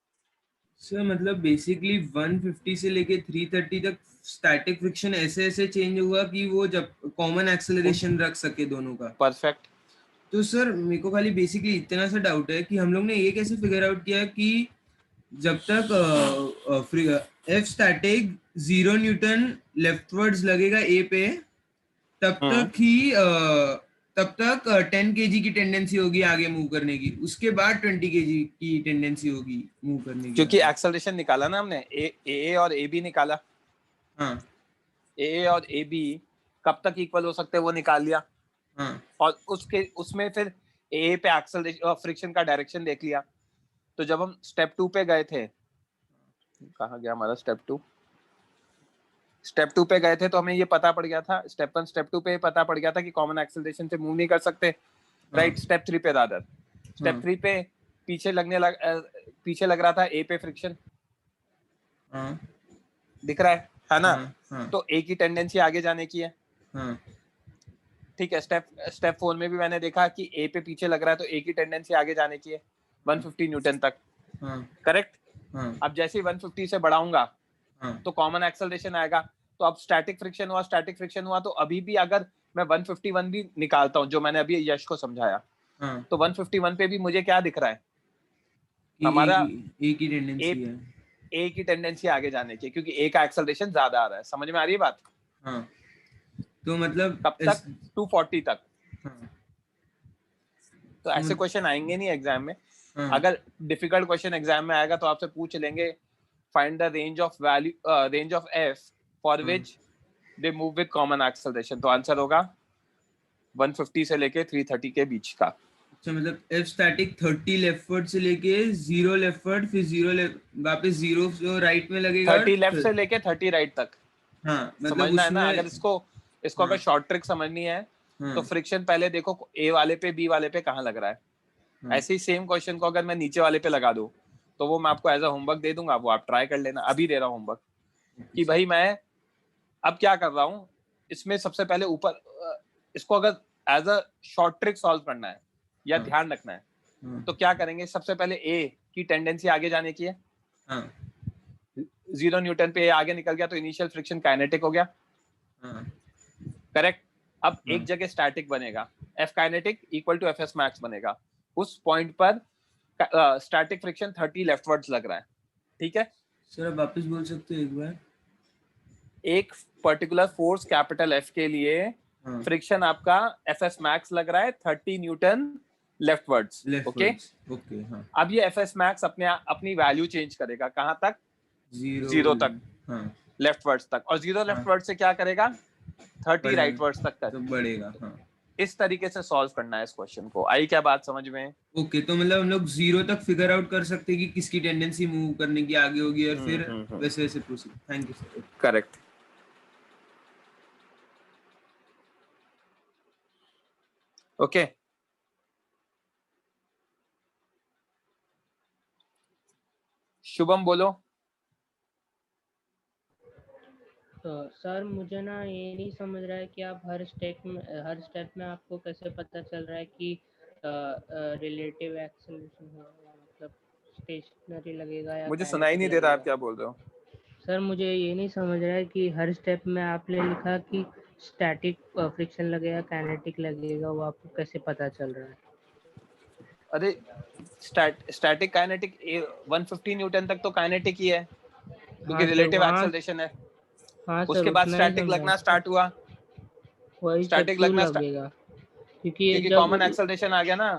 सर मतलब बेसिकली 150 से लेके 330 तक स्टैटिक फ्रिक्शन ऐसे चेंज हुआ कि वो जब कॉमन एक्सेलरेशन रख सके दोनों का। परफेक्ट। तो सर मेरे को खाली बेसिकली इतना सा डाउट है कि हम लोग ने ये कैसे फिगर आउट किया कि जब तक एफ स्टैटिक 0 न्यूटन लेफ्टवर्ड्स लगेगा ए पे, तब तक 10 kg की टेंडेंसी होगी आगे मूव करने की, उसके बाद 20 kg की टेंडेंसी होगी मूव करने की, क्योंकि एक्सेलरेशन निकाला ना हमने, ए और ए बी निकाला। हाँ, ए और ए बी कब तक इक्वल हो सकते हैं वो निकाल लिया। हाँ, और उसमें फिर ए पे एक्सेलरेशन फ्रिक्शन का डायरेक्शन देख लिया। तो जब हम स्टेप 2 पे गए थे, कहाँ गया हमारा स्टेप 2, स्टेप 2 पे गए थे तो हमें ये पता पड़ गया था, स्टेप 1 स्टेप 2 पे पता पड़ गया था कि कॉमन एक्सेलरेशन से मूव नहीं कर सकते, राइट। स्टेप 3 पे रादर स्टेप 3 पे पीछे लग रहा था ए पे फ्रिक्शन, दिख रहा है ना। तो ए की टेंडेंसी आगे जाने की है, ठीक है। स्टेप 4 में भी मैंने देखा कि ए पे पीछे लग रहा है तो ए की टेंडेंसी आगे जाने की है 150 न्यूटन तक, करेक्ट। अब जैसे ही 150 से बढ़ाऊंगा तो कॉमन एक्सेलरेशन आएगा। तो अब स्टैटिक फ्रिक्शन हुआ तो अभी भी अगर मैं 151 भी निकालता हूं, जो मैंने अभी यश को समझाया, तो 151 पे भी मुझे क्या दिख रहा है, हमारा ए की टेंडेंसी है, ए की टेंडेंसी आगे जाने की, क्योंकि ए का एक्सेलरेशन ज्यादा आ रहा है। समझ में आ रही है बात? तो मतलब कब तक? 240 तक। तो ऐसे क्वेश्चन आएंगे नहीं एग्जाम में। अगर डिफिकल्ट क्वेश्चन एग्जाम में आएगा तो आपसे पूछ लेंगे find the range of F for which they move with common acceleration. तो आंसर होगा 150 से लेके 330 के बीच का। अच्छा, मतलब एफ स्टैटिक 30 लेफ्टवर्ड से लेके 0 लेफ्टवर्ड, फिर 0 वापस 0 राइट में लगेगा, 30 लेफ्ट से लेके 30 राइट तक। मतलब समझना है ना। अगर इसको अगर शॉर्ट ट्रिक समझनी है तो फ्रिक्शन पहले देखो ए वाले पे बी वाले पे कहाँ लग रहा है। ऐसे ही सेम क्वेश्चन को अगर मैं नीचे वाले पे लगा दूं तो वो मैं आपको एज अ होमवर्क दे दूंगा, वो आप ट्राई कर लेना। अभी दे रहा हूँ होमवर्क कि भाई मैं अब क्या कर रहा हूँ, इसमें सबसे पहले ऊपर इसको अगर as a short trick solve करना है या ध्यान रखना है तो क्या करेंगे, सबसे पहले ए की टेंडेंसी आगे जाने की है। 0 न्यूटन पे ए आगे निकल गया तो इनिशियल फ्रिक्शन काइनेटिक हो गया, करेक्ट। अब एक जगह स्टैटिक बनेगा, F kinetic equal to F S max बनेगा। उस पॉइंट पर स्टैटिक फ्रिक्शन 30 लेफ्टवर्ड्स लग रहा है, ठीक है। सर आप वापस बोल सकते हो एक बार? एक पर्टिकुलर फोर्स कैपिटल एफ के लिए फ्रिक्शन आपका एफ एस मैक्स लग रहा है 30 न्यूटन लेफ्टवर्ड्स, ओके। अब ये एफ एस मैक्स अपनी वैल्यू चेंज करेगा, कहां तक? 0 तक, लेफ्टवर्ड्स तक। और 0 लेफ्टवर्ड से क्या करेगा? 30 राइटवर्ड्स तक तो बढ़ेगा। इस तरीके से सॉल्व करना है इस क्वेश्चन को। आई क्या बात समझ में? ओके, तो मतलब हम लोग 0 तक फिगर आउट कर सकते हैं कि किसकी टेंडेंसी मूव करने की आगे होगी और फिर वैसे वैसे proceed. Thank you sir. Correct. Okay, Shubham बोलो। तो सर मुझे ना ये नहीं समझ रहा है कि आप हर स्टेप में आपको कैसे पता चल रहा है कि रिलेटिव एक्सेलरेशन होगा, मतलब स्टेशनरी लगेगा या मुझे सुनाई नहीं दे रहा आप क्या बोल रहे हो। सर मुझे ये नहीं समझ रहा है कि हर स्टेप में आपने लिखा कि स्टैटिक फ्रिक्शन लगेगा काइनेटिक लगेगा, वो आपको कैसे पता चल रहा है? अरे स्टैटिक काइनेटिक 150 न्यूटन तक तो काइनेटिक ही है क्योंकि रिलेटिव एक्सेलरेशन है। उसके बाद स्टैटिक लगना स्टार्ट हुआ, स्टैटिक लगना लगेगा क्योंकि कॉमन एक्सेलरेशन आ गया ना।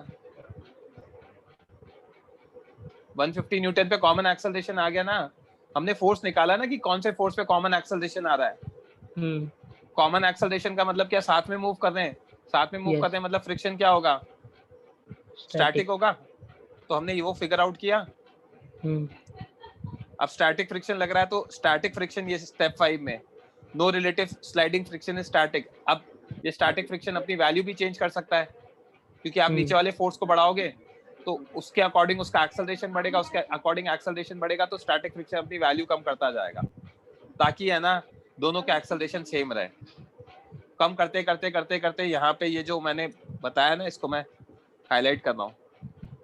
150 न्यूटन पे कॉमन एक्सेलरेशन आ गया ना। हमने फोर्स निकाला ना कि कौन से फोर्स पे कॉमन एक्सेलरेशन आ रहा है। कॉमन एक्सेलरेशन का मतलब क्या? साथ में मूव कर रहे हैं, साथ में मूव कर रहे हैं मतलब फ्रिक्शन क्या होगा? स्टैटिक होगा। तो हमने वो फिगर आउट किया। अब स्टैटिक फ्रिक्शन लग रहा है तो स्टैटिक फ्रिक्शन ये स्टेप 5 में no relative sliding friction is static. अब ये स्टैटिक फ्रिक्शन अपनी वैल्यू भी चेंज कर सकता है क्योंकि आप नीचे वाले फोर्स को बढ़ाओगे तो उसके अकॉर्डिंग उसका एक्सेलरेशन बढ़ेगा, उसके अकॉर्डिंग एक्सेलरेशन बढ़ेगा तो स्टैटिक फ्रिक्शन अपनी वैल्यू कम करता जाएगा ताकि है ना दोनों का एक्सेलरेशन सेम रहे। कम करते करते करते करते यहाँ पे ये जो मैंने बताया ना इसको मैं हाईलाइट कर रहा हूँ।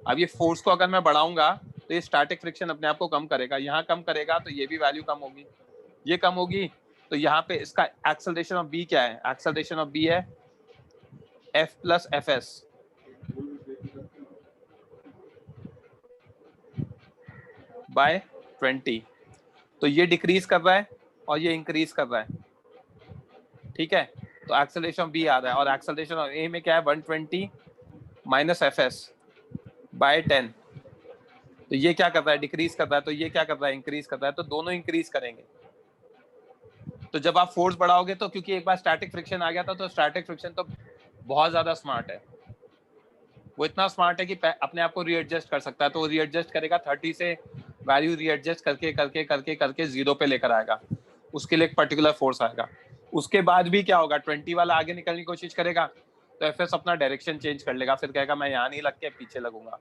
अब ये फोर्स को अगर मैं बढ़ाऊंगा तो ये स्टैटिक फ्रिक्शन अपने आप को कम करेगा, यहाँ कम करेगा तो ये भी वैल्यू कम होगी, ये कम होगी तो यहाँ पे इसका एक्सेलरेशन ऑफ बी क्या है? एक्सेलरेशन ऑफ बी है F plus F S by 20। तो ये डिक्रीज कर रहा है और ये इंक्रीज कर रहा है, ठीक है। तो एक्सेलरेशन ऑफ बी आ रहा है और एक्सेलरेशन ऑफ ए में क्या है? 120 माइनस एफ एस बाय 10। तो ये क्या कर रहा है? डिक्रीज कर रहा है। तो ये क्या कर रहा है? इंक्रीज कर रहा है। तो दोनों इंक्रीज करेंगे। तो जब आप फोर्स बढ़ाओगे तो क्योंकि एक बार स्टैटिक फ्रिक्शन आ गया था तो स्टैटिक फ्रिक्शन तो बहुत ज्यादा स्मार्ट है, वो इतना स्मार्ट है कि अपने आप को रीएडजस्ट कर सकता है। तो वो रीएडजस्ट करेगा 30 से वैल्यू रीएडजस्ट करके करके करके करके 0 पे लेकर आएगा। उसके लिए एक पर्टिकुलर फोर्स आएगा। उसके बाद भी क्या होगा, 20 वाला आगे निकलने की कोशिश करेगा तो एफएस अपना डायरेक्शन चेंज कर लेगा, फिर कहेगा मैं यहाँ नहीं लग के पीछे लगूंगा,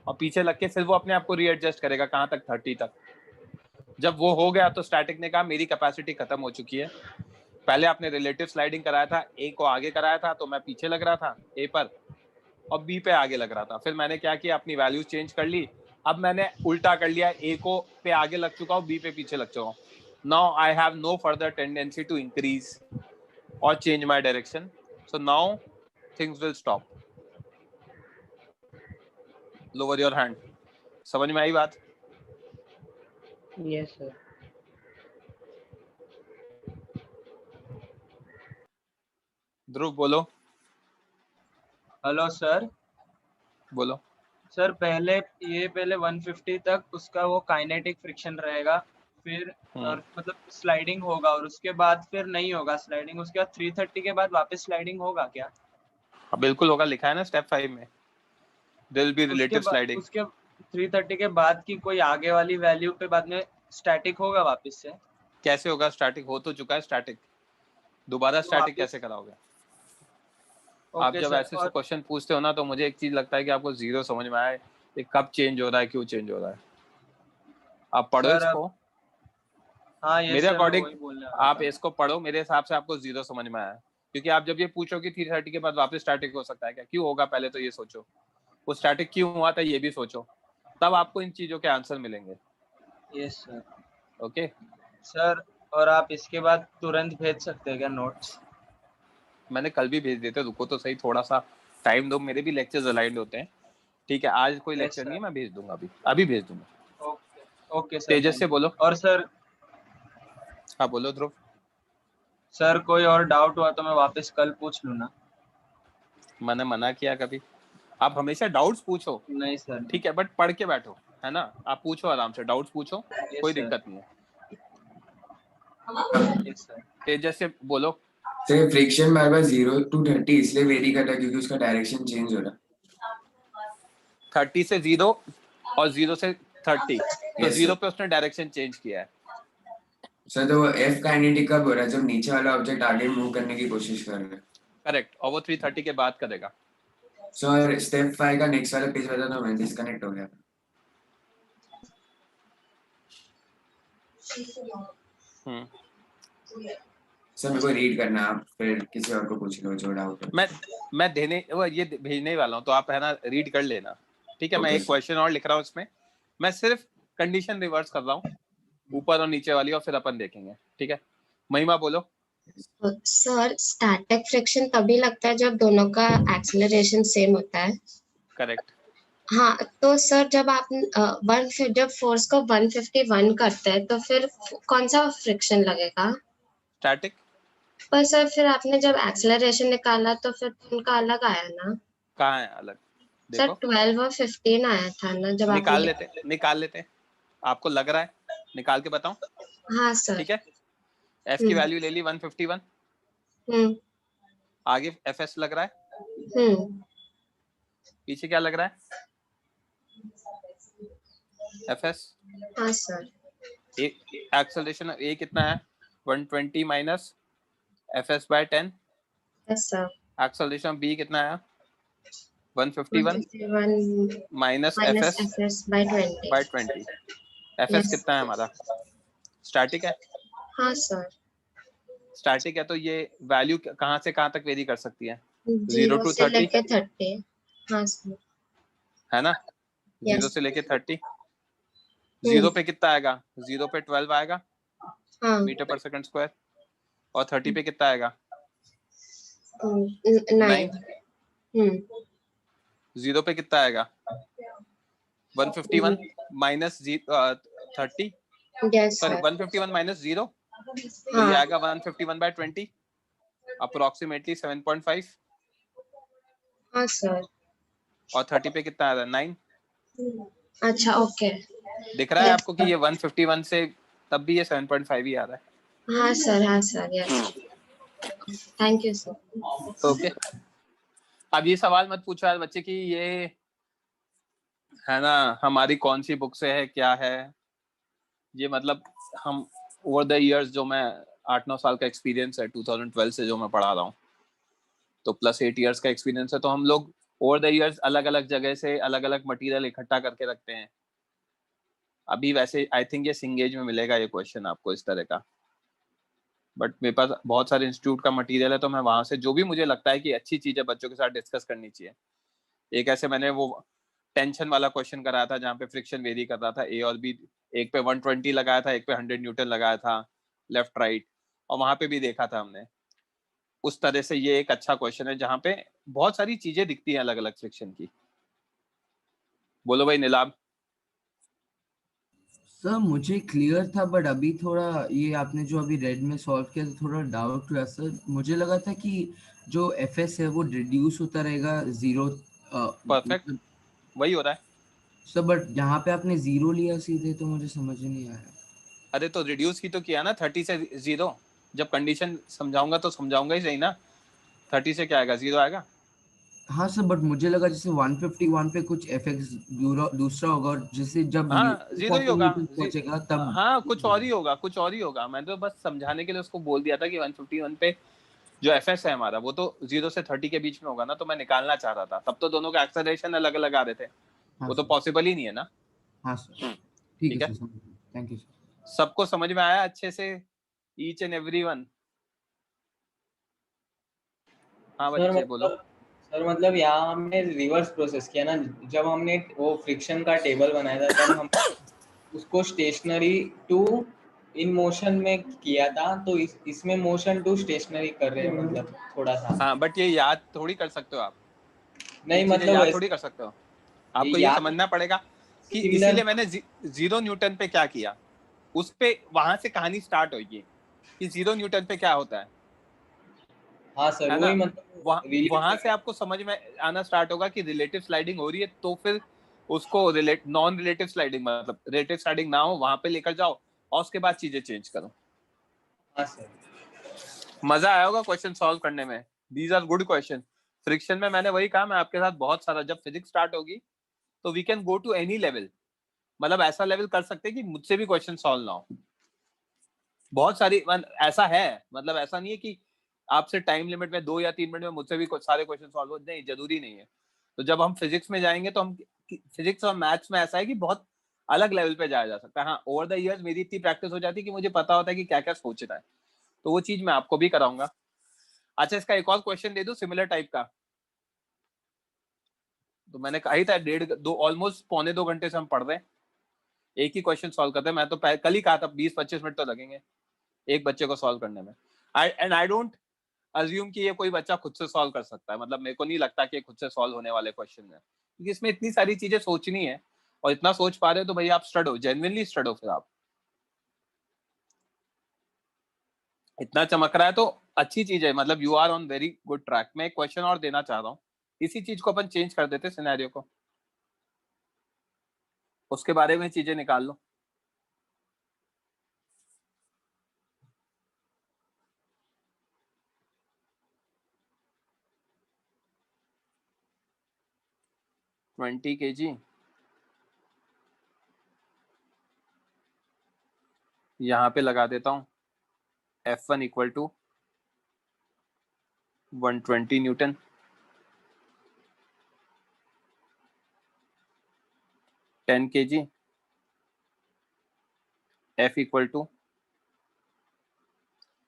और पीछे लग के फिर वो अपने आप को रीएडजस्ट करेगा कहाँ तक, 30 तक। जब वो हो गया तो स्टैटिक ने कहा मेरी कैपेसिटी खत्म हो चुकी है, पहले आपने रिलेटिव स्लाइडिंग कराया था, ए को आगे कराया था तो मैं पीछे लग रहा था ए पर और बी पे आगे लग रहा था, फिर मैंने क्या किया, अपनी वैल्यूज चेंज कर ली, अब मैंने उल्टा कर लिया, ए को पे आगे लग चुका हूँ, बी पे पीछे लग चुका हूँ। Now I have no further tendency to increase और change my direction, so now things will stop. Lower your hand. समझ में आई बात? Yes sir. ध्रुव बोलो। Hello sir. बोलो सर पहले 150 तक उसका वो काइनेटिक फ्रिक्शन रहेगा, फिर और मतलब स्लाइडिंग होगा, और उसके बाद फिर नहीं होगा स्लाइडिंग, उसके बाद 330 के बाद वापस स्लाइडिंग होगा क्या? बिल्कुल होगा, लिखा है ना स्टेप 5 में, there will be relative sliding. उसके 330 के बाद की कोई आगे वाली वैल्यू पे बाद में स्टैटिक होगा वापस से? कैसे होगा? स्टैटिक हो तो चुका है स्टैटिक, दोबारा स्टैटिक कैसे कराओगे? आप जब ऐसे क्वेश्चन पूछते हो ना तो मुझे एक चीज लगता है कि आपको जीरो समझ में आए, ये कब चेंज हो रहा है, क्यों चेंज हो रहा है। आप पढ़ो इसको। हाँ, मेरे अकॉर्डिंग आप इसको पढ़ो, मेरे हिसाब से आपको जीरो समझ में आया, क्योंकि आप जब ये पूछो कि 330 के बाद वापस स्टैटिक हो सकता है क्या, क्यों होगा, पहले तो ये सोचो वो स्टैटिक क्यों हुआ था, ये भी सोचो, तब आपको इन चीजों के आंसर मिलेंगे। Yes sir. ओके सर, और आप इसके बाद तुरंत भेज सकते हैं क्या नोट्स? मैंने कल भी भेज देते, रुको तो सही, थोड़ा सा टाइम दो, मेरे भी लेक्चर्स अलाइंड होते हैं। ठीक है, आज कोई लेक्चर नहीं है, मैं भेज दूंगा, अभी भेज दूंगा। Okay sir. तेजस से बोलो। और सर? हाँ बोलो ध्रुव। सर कोई और डाउट हुआ तो मैं वापस कल पूछ लूँ ना? मैंने मना किया कभी? आप हमेशा डाउट्स पूछो। नहीं सर। ठीक है, बट पढ़ के बैठो, है ना, आप पूछो आराम से, डाउट्स पूछो, कोई दिक्कत नहीं है। तेजस से बोलो। Sir friction bar bar 0 to 30 इसलिए वेरी कर रहा है क्योंकि उसका डायरेक्शन चेंज हो रहा है। 30 से 0 और 0 से 30, तो 0 पे उसने डायरेक्शन चेंज किया है। सर तो वो एफ काइनेटिक कब हो रहा है, जब नीचे वाला ऑब्जेक्ट आगे मूव करने की कोशिश कर रहा है। करेक्ट, और वो 330 के बाद करेगा। सर स्टेप 5 का नेक्स्ट वाला पेज बता दो, मैं डिस्कनेक्ट हो गया। सर मेरे को रीड करना, आप फिर किसी और को पूछ लो जो डाउट है। मैं देने वो ये भेजने वाला हूँ, तो आप है ना रीड कर लेना। ठीक है, मैं एक क्वेश्चन और लिख रहा हूँ इसमें, मैं सिर्फ कंडीशन रिवर्स कर रहा हूँ, ऊपर और नीचे वाली, और फिर अपन देखेंगे। ठीक है, महिमा बोलो। सर स्टैटिक फ्रिक्शन तभी लगता है जब दोनों का एक्सेलरेशन सेम होता है। करेक्ट। हाँ, तो सर जब आप जब फोर्स को 151 करते हैं तो फिर कौन सा फ्रिक्शन लगेगा? स्टैटिक। पर सर फिर आपने जब एक्सेलरेशन निकाला तो फिर उनका अलग आया ना? कहाँ है अलग? सर 12 और 15 आया था ना जब निकाल लेते आपको लग रहा है, निकाल के बताऊं? हाँ सर। ठीक है, एफ की वैल्यू ले ली 151, आगे एफ एस लग रहा है, पीछे क्या लग रहा है? F S. हाँ सर। एक्सेलरेशन ए कितना है? 120 minus F S by 10। Yes sir. Acceleration B कितना है? 151 minus F S by 20। F S कितना है हमारा? स्टैटिक है। हाँ सर। स्टैटिक है तो ये वैल्यू कहाँ से कहाँ तक वेरी कर सकती है? 0 to 30। हाँ सर। है ना, 0 से लेके 30। 0 पे कितना आएगा? 0 पे 12 आएगा मीटर पर सेकंड स्क्वायर, और 30 पे कितना आएगा? 9। 0 पे कितना आएगा? 151 माइनस 30, सॉरी 151 माइनस 0, तो ये आएगा 151 बाय 20, अप्रोक्सीमेटली 7.5। हाँ सर। और 30 पे कितना आ रहा है? 9। अच्छा ओके। दिख रहा है आपको कि ये 151 से तब भी ये 7.5 ही आ रहा है? हाँ सर, हाँ sir, yes. Thank you sir. Okay, अब ये सवाल मत पूछो यार बच्चे कि ये है ना हमारी कौन सी बुक से है, क्या है ये, मतलब हम ओवर द इयर्स जो मैं 8-9 साल का एक्सपीरियंस है 2012 से जो मैं पढ़ा रहा हूँ, तो प्लस 8 इयर्स का एक्सपीरियंस है, तो हम लोग ओवर द इयर्स अलग अलग जगह से अलग अलग मटेरियल इकट्ठा करके रखते हैं। अभी वैसे आई थिंक ये सिंगेज में मिलेगा ये क्वेश्चन आपको इस तरह का, बट मेरे पास बहुत सारे इंस्टीट्यूट का मटेरियल है, तो मैं वहां से जो भी मुझे लगता है कि अच्छी चीज है बच्चों के साथ डिस्कस करनी चाहिए। एक ऐसे मैंने वो टेंशन वाला क्वेश्चन कराया था जहाँ पे फ्रिक्शन वेरी कर रहा था, ए और बी, एक पे 120 लगाया था, एक पे 100 न्यूटन लगाया था लेफ्ट राइट, और वहां पे भी देखा था हमने। उस तरह से ये एक अच्छा क्वेश्चन है जहाँ पे बहुत सारी चीजें दिखती हैं अलग अलग फ्रिक्शन की। बोलो भाई नीलाम। सर मुझे क्लियर था, बट अभी थोड़ा ये आपने जो अभी रेड में सॉल्व किया तो थोड़ा डाउट हुआ सर। मुझे लगा था कि जो एफएस है वो रिड्यूस होता रहेगा जीरो। परफेक्ट, वही हो रहा है सर, बट यहाँ पे आपने जीरो लिया सीधे, तो मुझे समझ ही नहीं आया। अरे तो रिड्यूस की तो किया ना 30 से 0। जब कंडीशन समझाऊंगा तो समझाऊंगा ही सही ना। 30 से क्या आएगा, 0 आएगा। हाँ सर, बट मुझे लगा जैसे 151 पे कुछ एफएक्स दूसरा होगा, और जैसे जब हाँ 0 ही होगा। पहुंचेगा तब। हाँ कुछ और ही होगा, कुछ और ही होगा। मैं तो बस समझाने के लिए उसको बोल दिया था कि 151 पे जो एफएस है हमारा वो तो 0 से 30 के बीच में होगा ना, तो मैं निकालना चाह रहा था। तब तो दोनों का एक्सेलरेशन अलग अलग आ रहे थे। हाँ वो तो सर। पॉसिबल ही नहीं है ना। हाँ सर, ठीक है सर, थैंक यू सर। सबको समझ में आया अच्छे से, ईच एंड एवरीवन? हाँ बच्चे बोलो। सर मतलब यहाँ हमने रिवर्स प्रोसेस किया ना, जब हमने वो फ्रिक्शन का टेबल बनाया था तब हम उसको स्टेशनरी टू इन मोशन में किया था, तो इसमें मोशन टू स्टेशनरी कर रहे हैं मतलब थोड़ा सा। हाँ बट ये याद थोड़ी कर सकते हो आप, नहीं मतलब याद थोड़ी कर सकते हो। आपको ये समझना पड़ेगा कि इसीलिए मैंने 0 न्यूटन पे क्या किया, उस पे वहां से कहानी स्टार्ट होगी कि 0 न्यूटन पे क्या होता है। हाँ सर, है वही ना? मतलब वहां से आपको समझ में आना स्टार्ट होगा कि रिलेटिव स्लाइडिंग हो रही है, तो फिर उसको नॉन रिलेटिव स्लाइडिंग, मतलब रिलेटिव स्लाइडिंग ना हो वहां पे लेकर जाओ, और उसके बाद चीजें चेंज करो। हाँ सर, मजा आया होगा क्वेश्चन सॉल्व करने में। These are good question. Friction में मैंने वही कहा, मैं आपके साथ बहुत सारा, जब फिजिक्स स्टार्ट होगी तो we can go to any level, मतलब ऐसा लेवल कर सकते हैं कि मुझसे भी क्वेश्चन सॉल्व ना हो। बहुत सारी ऐसा है, मतलब ऐसा नहीं है कि आपसे टाइम लिमिट में 2 या 3 मिनट में मुझसे भी सारे क्वेश्चन सॉल्व हो, नहीं, जरूरी नहीं है। तो जब हम फिजिक्स में जाएंगे तो हम फिजिक्स और मैथ्स में ऐसा है कि बहुत अलग लेवल पे जाया जा सकता है। हाँ, ओवर द इयर्स मेरी इतनी प्रैक्टिस हो जाती है कि मुझे पता होता है कि क्या क्या सोचना है, तो वो चीज मैं आपको भी कराऊंगा। अच्छा, इसका एक और क्वेश्चन दे दूं सिमिलर टाइप का। तो मैंने कहा ही था 1.5-2 ऑलमोस्ट 1.25 घंटे से हम पढ़ रहे हैं, एक ही क्वेश्चन सॉल्व करते हैं। मैं तो कल ही कहा था 20-25 मिनट तो लगेंगे एक बच्चे को सॉल्व करने में। आई डोंट अज्यूम कि ये कोई बच्चा खुद से सॉल्व कर सकता है, मतलब मेरे को नहीं लगता कि खुद से सॉल्व होने वाले क्वेश्चन है, क्योंकि इसमें इतनी सारी चीजें सोचनी है, और इतना सोच पा रहे हो तो भाई आप स्टड हो, जेन्युइनली स्टड हो। फिर आप इतना चमक रहा है तो अच्छी चीज है, मतलब you are on very good track. मैं एक क्वेश्चन और देना चाह रहा हूँ, इसी चीज को अपन चेंज कर देते सिनेरियो को, उसके बारे में चीजें निकाल लो। ट्वेंटी kg यहाँ पे लगा देता हूँ, F1 equal to 120 newton. 10 kg, F equal to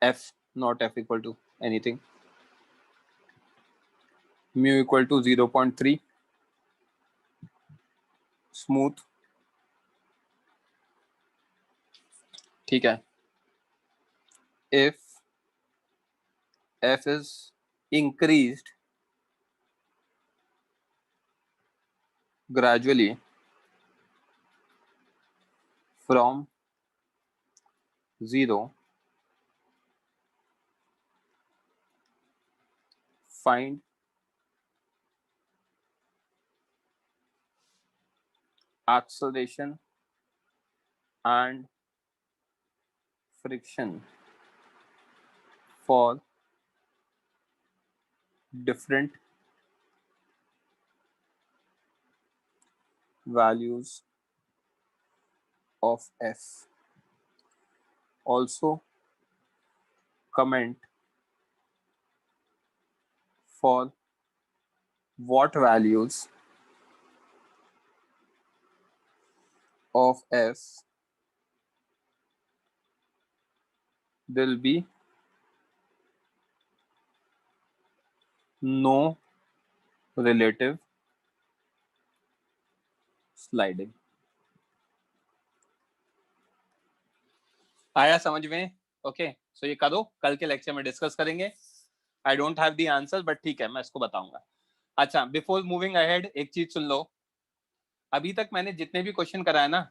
F, not F equal to anything, mu equal to 0.3, smooth. ठीक है, if F is increased gradually from 0, find acceleration and friction for different values of F. also comment for what values of f there'll be no relative sliding. आया समझ में? Okay, सो ये करो, कल के lecture में डिस्कस करेंगे. I don't have the answer but ठीक है, मैं इसको बताऊंगा. अच्छा, बिफोर मूविंग अहेड एक चीज सुन लो. अभी तक मैंने जितने भी क्वेश्चन कराया ना,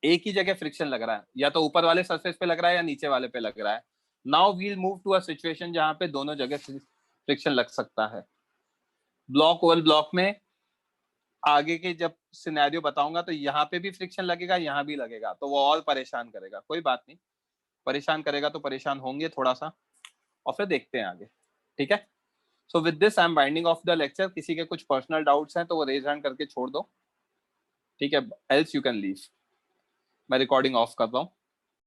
एक ही जगह फ्रिक्शन लग रहा है, या तो ऊपर वाले सरफेस पे लग रहा है या नीचे वाले पे लग रहा है. Now we'll move to a situation जहां पे दोनों जगह फ्रिक्शन लग सकता है. ब्लॉक ओवर ब्लॉक में आगे के जब सिनेरियो बताऊंगा तो यहाँ पे भी फ्रिक्शन लगेगा, यहाँ भी लगेगा, तो वो और परेशान करेगा. कोई बात नहीं, परेशान करेगा तो परेशान होंगे थोड़ा सा, और फिर देखते हैं आगे. ठीक है, so with this I am binding of the lecture. किसी के कुछ पर्सनल डाउट्स हैं तो वो रेज हैंड करके छोड़ दो. ठीक है, एल्स यू कैन लीव. मैं रिकॉर्डिंग ऑफ कर रहा हूँ.